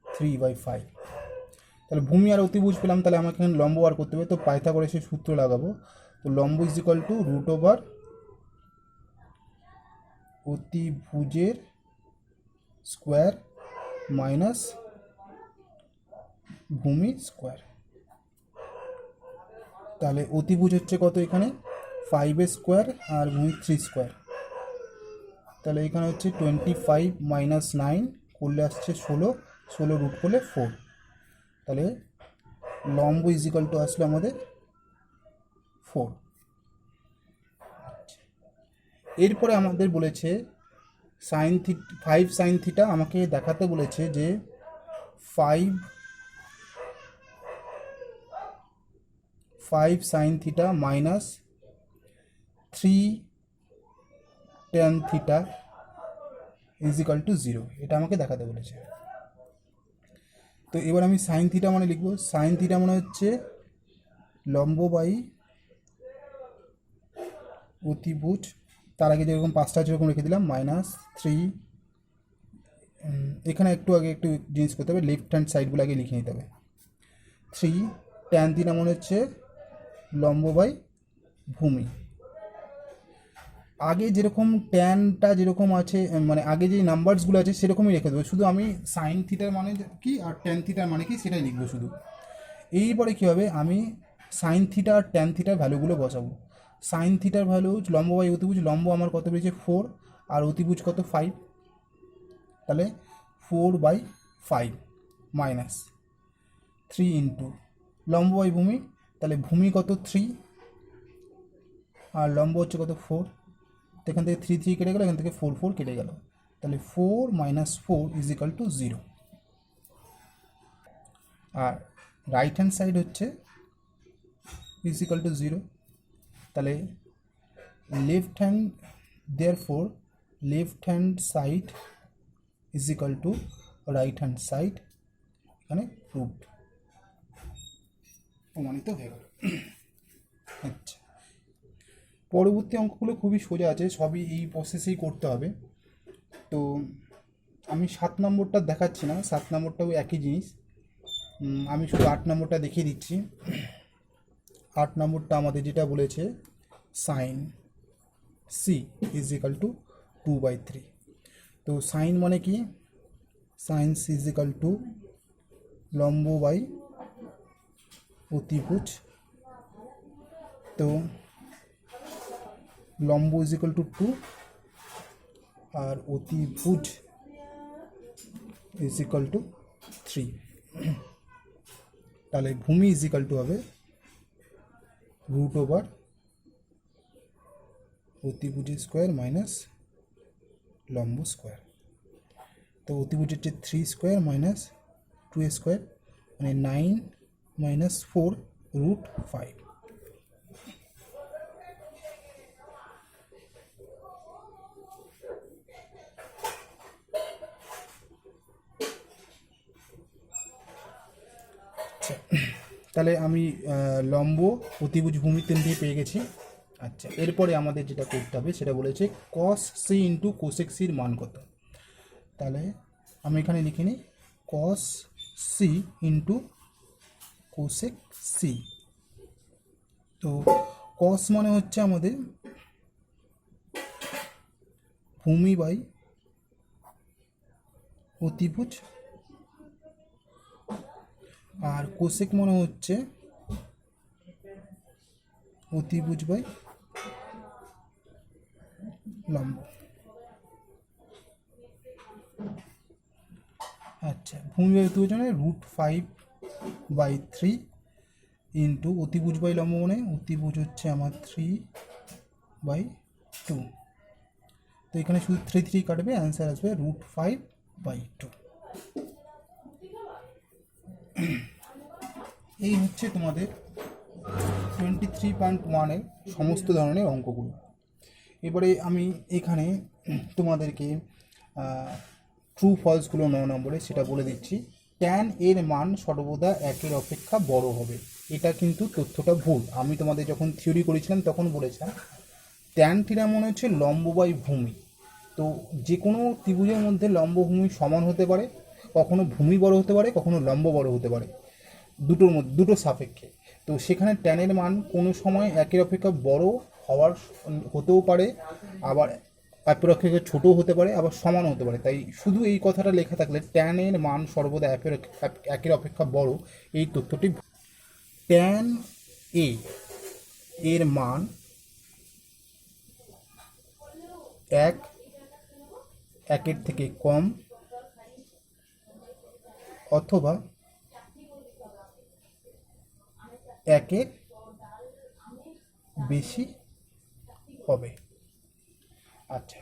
3/5। তাহলে ভূমি আর অতিভুজ পেলাম, তাহলে আমাকে এখানে লম্ব বার করতে হবে। তো পাইথাগোরাসের সূত্র লাগাবো। তো লম্ব ইজ ইকুয়াল টু √/, অতিভুজের স্কোয়ার মাইনাস ভূমি স্কোয়ার। তাহলে অতিভুজ হচ্ছে কত এখানে 5 স্কোয়ার আর ভূমি 3 স্কোয়ার। তাহলে এখানে হচ্ছে 25 - 9 করলে আসছে 16 রুট করলে 4। তাহলে লম্ব ইজ ইকুয়াল টু আসলে আমাদের 4। এরপরে আমাদের বলেছে ফাইভ সাইন থিটা আমাকে দেখাতে বলেছে যে 5 sine theta minus 3 tan theta is equal two 0, এটা আমাকে দেখাতে বলেছে। তো এবার আমি সাইন থিটা মানে লিখব। সাইন থিটা মানে হচ্ছে লম্ব বাই অতিভুজ, তার আগে যেরকম 5টা যেরকম রেখে দিলাম -3। এখানে একটু জিনিস করতে হবে, লেফট হ্যান্ড সাইডগুলো আগে লিখে নিতে হবে। 3 ট্যান থিটা মানে হচ্ছে লম্ব বাই ভূমি। আগে যেরকম ট্যানটা যেরকম আছে, মানে আগে যে নাম্বারসগুলো আছে সেরকমই রেখে দেবো, শুধু আমি সাইন থিটার মানে কি আর ট্যান থিটার মানে কি সেটাই লিখবো শুধু। এইপরে কী হবে, আমি সাইন থিটা আর ট্যান থিটার ভ্যালুগুলো বসাবো। সাইন থিটার ভ্যালু লম্ব বাই অতিভুজ, লম্ব আমার কত বেরিয়েছে 4 আর অতিভুজ কত 5, তাহলে 4/5 মাইনাস 3 ইন্টু লম্ব বাই ভূমি, তাহলে ভূমি কত 3 আর লম্ব হচ্ছে কত 4, এখান থেকে 3 কেটে গেল, এখান থেকে 4 কেটে গেল, তাহলে 4 - 4 ইজ ইকাল টু 0। আর রাইট হ্যান্ড সাইড হচ্ছে ইজ ইকাল টু 0। তাহলে left hand, therefore left hand side is equal to right hand side, এখানে প্রুভড, প্রমাণিত হয়ে গেল। আচ্ছা, পরবর্তী অঙ্কগুলো খুবই সোজা আছে, সবই এই প্রসেসেই করতে হবে। তো আমি 7 নম্বরটা দেখাচ্ছি না, 7 নম্বরটাও একই জিনিস, আমি শুধু 8 নম্বরটা দেখিয়ে দিচ্ছি। 8 নম্বরটা আমাদের যেটা বলেছে sine C is equal to 2/3। তো সাইন মানে কি, sine C is equal to লম্ব বাই অতিভুজ। তো লম্ব ইজ ইকাল টু 2 আর অতিভুজ ইজ ইকাল টু 3। তাহলে ভূমি ইজ ইকাল টু হবে √/, অতিভুজের স্কোয়ার মাইনাস লম্ব স্কোয়ার। তো অতিভুজ হচ্ছে 3 স্কোয়ার মাইনাস 2 স্কোয়ার, মানে 9 - 4 √5। তাহলে আমি লম্ব অতিভুজ ভূমি 3 দিয়ে পেয়ে গেছি। আচ্ছা, এরপরে আমাদের যেটা করতে হবে সেটা বলেছে cos c ইন্টু কোসেক সির মান কত। তাহলে আমি এখানে লিখে নিই cos c into cosec C. তো cos মানে হচ্ছে আমাদের ভূমি বাই অতিভুজ, আর কোসেক মানে হচ্ছে অতিভুজ বাই লম্ব। আচ্ছা, ভূমি বাই অতিভুজ মানে √5/3 ইন্টু অতিভুজ বাই লম্ব মানে অতিভুজ হচ্ছে আমার 3/2। তো এখানে শুধু 3 কাটবে, অ্যান্সার আসবে √5/2। এই হচ্ছে তোমাদের 23.1-এর সমস্ত ধরনের অঙ্কগুলো। এবারে আমি এখানে তোমাদেরকে ট্রু ফলসগুলো 9 নম্বরে সেটা বলে দিচ্ছি। ট্যান এর মান সর্বদা 1-এর অপেক্ষা বড় হবে, এটা কিন্তু তথ্যটা ভুল। আমি তোমাদের যখন থিওরি করেছিলাম তখন বলেছিলাম ট্যান থিটা মনে হচ্ছে লম্ব বাই ভূমি, তো যে কোনো ত্রিভুজের মধ্যে লম্ব ভূমি সমান হতে পারে, কখনো ভূমি বড় হতে পারে, কখনো লম্ব বড় হতে পারে, দুটোর মধ্যে দুটো সাপেক্ষে। তো সেখানে ট্যানের মান কোনো সময় একের অপেক্ষা বড় হতেও পারে, আবার অপেক্ষা ছোটও হতে পারে, আবার সমানও হতে পারে। তাই শুধু এই কথাটা লেখা থাকলে ট্যানের মান সর্বদা একের অপেক্ষা বড়, এই তথ্যটি। ট্যান এ এর মান একের থেকে কম অথবা একের বেশি হবে। আচ্ছা,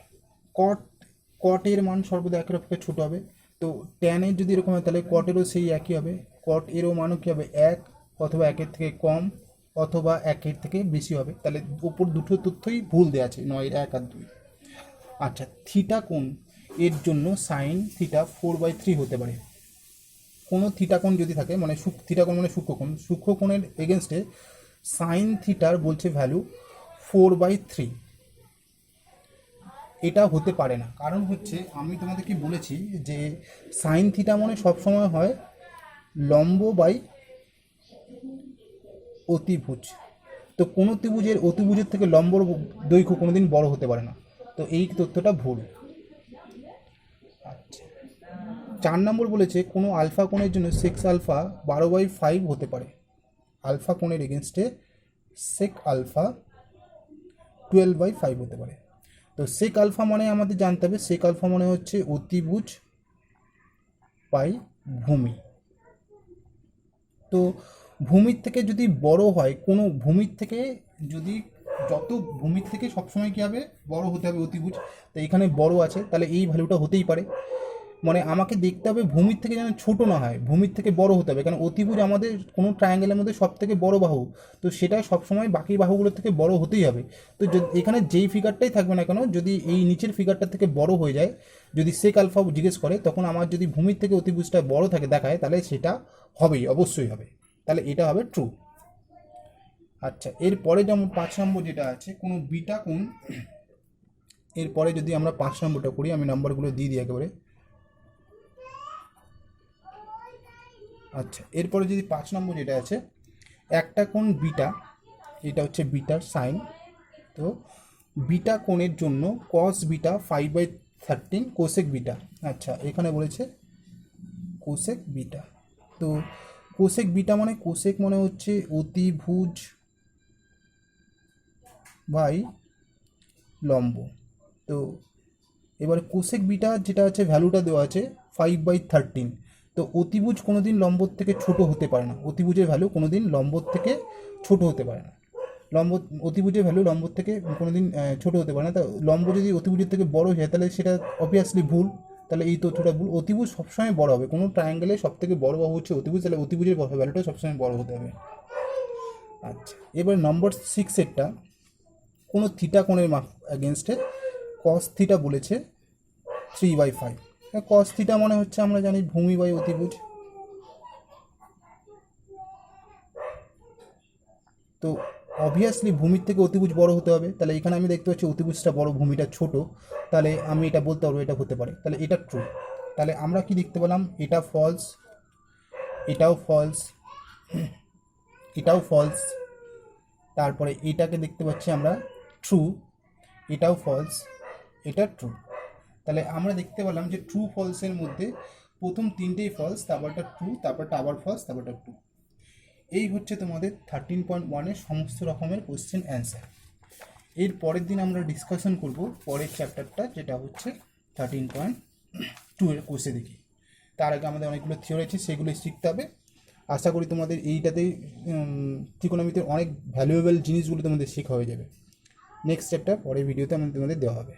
কটের মান সর্বদা একের অপেক্ষা ছোট হবে। তো ট্যানের যদি এরকম হয় তাহলে কটেরও সেই একই হবে। কট এরও মানও কী হবে, এক অথবা একের থেকে কম অথবা একের থেকে বেশি হবে। তাহলে উপর দুটো তথ্যই ভুল দেওয়া আছে, 9 1 আর 2। আচ্ছা, থিটা কোণ এর জন্য সাইন থিটা 4/3 হতে পারে। কোনো থিটা কোণ যদি থাকে, মানে থিটা কোণ মানে সূক্ষ্মকোণের এগেনস্টে সাইন থিটার বলছে ভ্যালু 4/3। এটা হতে পারে না, কারণ হচ্ছে আমি তোমাদেরকে বলেছি যে সাইন থিটা মানে সবসময় হয় লম্ব বাই অতিভুজ। তো কোনো ত্রিভুজের অতিভুজের থেকে লম্বর দৈর্ঘ্য কোনোদিন বড় হতে পারে না। তো এই তথ্যটা ভুল। আচ্ছা, 4 নম্বর বলেছে কোনো আলফা কোণের জন্য সেক আলফা 12/5 হতে পারে। আলফা কোণের এগেনস্টে সেক আলফা 12/5 হতে পারে। তো সেক আলফা মানে আমাদের জানতে হবে, সেক আলফা মানে হচ্ছে অতিভুজ বাই ভূমি। তো ভূমির থেকে যদি বড় হয়, কোনো ভূমির থেকে যদি যত ভূমির থেকে সবসময় কী হবে, বড় হতে হবে অতিভুজ। তো এখানে বড় আছে, তাহলে এই ভ্যালুটা হতেই পারে। মানে আমাকে দেখতে হবে ভূমির থেকে যেন ছোট না হয়, ভূমির থেকে বড় হতে হবে, কারণ অতিভুজ আমাদের কোনো ট্রায়াঙ্গেলের মধ্যে সব থেকে বড় বাহু। তো সেটা সবসময় বাকি বাহুগুলোর থেকে বড় হতেই হবে। তো এখানে যেই ফিগারটাই থাকবে না কেন, যদি এই নিচের ফিগারটা থেকে বড় হয়ে যায়, যদি সেক আলফা জিজ্ঞেস করে, তখন আমার যদি ভূমির থেকে অতিভুজটা বড় থাকে দেখায়, তাহলে সেটা হবেই, অবশ্যই হবে। তাহলে এটা হবে ট্রু। আচ্ছা, এরপরে যেমন 5 নম্বর যেটা আছে, কোনো বিটা কোণ। এরপরে যদি আমরা 5 নম্বরটা করি, আমি নাম্বারগুলো দিয়ে দিই একেবারে। আচ্ছা, এরপরে যদি 5 নম্বর যেটা আছে, একটা কোণ বিটা, এটা হচ্ছে বিটার সাইন। তো বিটা কোণের জন্য কস বিটা 5/13 কোসেক বিটা। আচ্ছা, এখানে বলেছে কোসেক বিটা। তো কোসেক বিটা মানে, কোসেক মানে হচ্ছে অতিভুজ বাই লম্ব। তো এবার কোসেক বিটা যেটা আছে ভ্যালুটা দেওয়া আছে 5/13। তো অতিভুজ কোনোদিন লম্বর থেকে ছোট হতে পারে না, অতিভুজের ভ্যালু কোনোদিন লম্বর থেকে ছোট হতে পারে না। অতিভুজের ভ্যালু লম্বর থেকে কোনোদিন ছোট হতে পারে না। তা লম্ব যদি অতিভুজের থেকে বড় হয় তাহলে সেটা অবভিয়াসলি ভুল। তাহলে এই তথ্যটা ভুল। অতিভুজ সবসময় বড় হবে, কোনো ট্রায়াঙ্গেলে সব থেকে বড় বাহু হচ্ছে অতিভুজ, তাহলে অতিভুজের ভ্যালুটা সবসময় বড় হতে হবে। আচ্ছা, এবার নম্বর 6 কোনো থিটা কোণের এগেনস্টে কস থিটা বলেছে 3/5। কস থিটা মানে হচ্ছে আমরা জানি ভূমি বাই অতিভুজ। তো অবভিয়াসলি ভূমির থেকে অতিভুজ বড় হতে হবে। তাহলে এখানে আমি দেখতে পাচ্ছি অতিভুজটা বড়, ভূমিটা ছোট। তাহলে আমি এটা বলতে পারবো এটা হতে পারে। তাহলে এটা ট্রু। তাহলে আমরা কি দেখতে পেলাম, এটা ফলস, এটাও ফলস, এটাও ফলস। তারপরে এটাকে দেখতে পাচ্ছি আমরা ট্রু, এটাও ফলস, এটা ট্রু। তাহলে আমরা দেখতে পেলাম যে ট্রু ফলসের মধ্যে প্রথম 3টেই ফলস, তারপরটা ট্রু, তারপরটা আবার ফলস, তারপরটা ট্রু। এই হচ্ছে তোমাদের 13.1-এর সমস্ত রকমের কোশ্চেন অ্যান্সার। এর পরের দিন আমরা ডিসকাশন করব পরের চ্যাপ্টারটা, যেটা হচ্ছে 13.2-এর কোর্সে দেখি। তার আগে আমাদের অনেকগুলো থিওরি আছে, সেগুলো শিখতে হবে। আশা করি তোমাদের এইটাতেই ত্রিকোণমিতির অনেক ভ্যালুয়েবল জিনিসগুলো তোমাদের শেখা হয়ে যাবে। নেক্সট চ্যাপ্টার পরের ভিডিওতে তোমাদের দেওয়া হবে।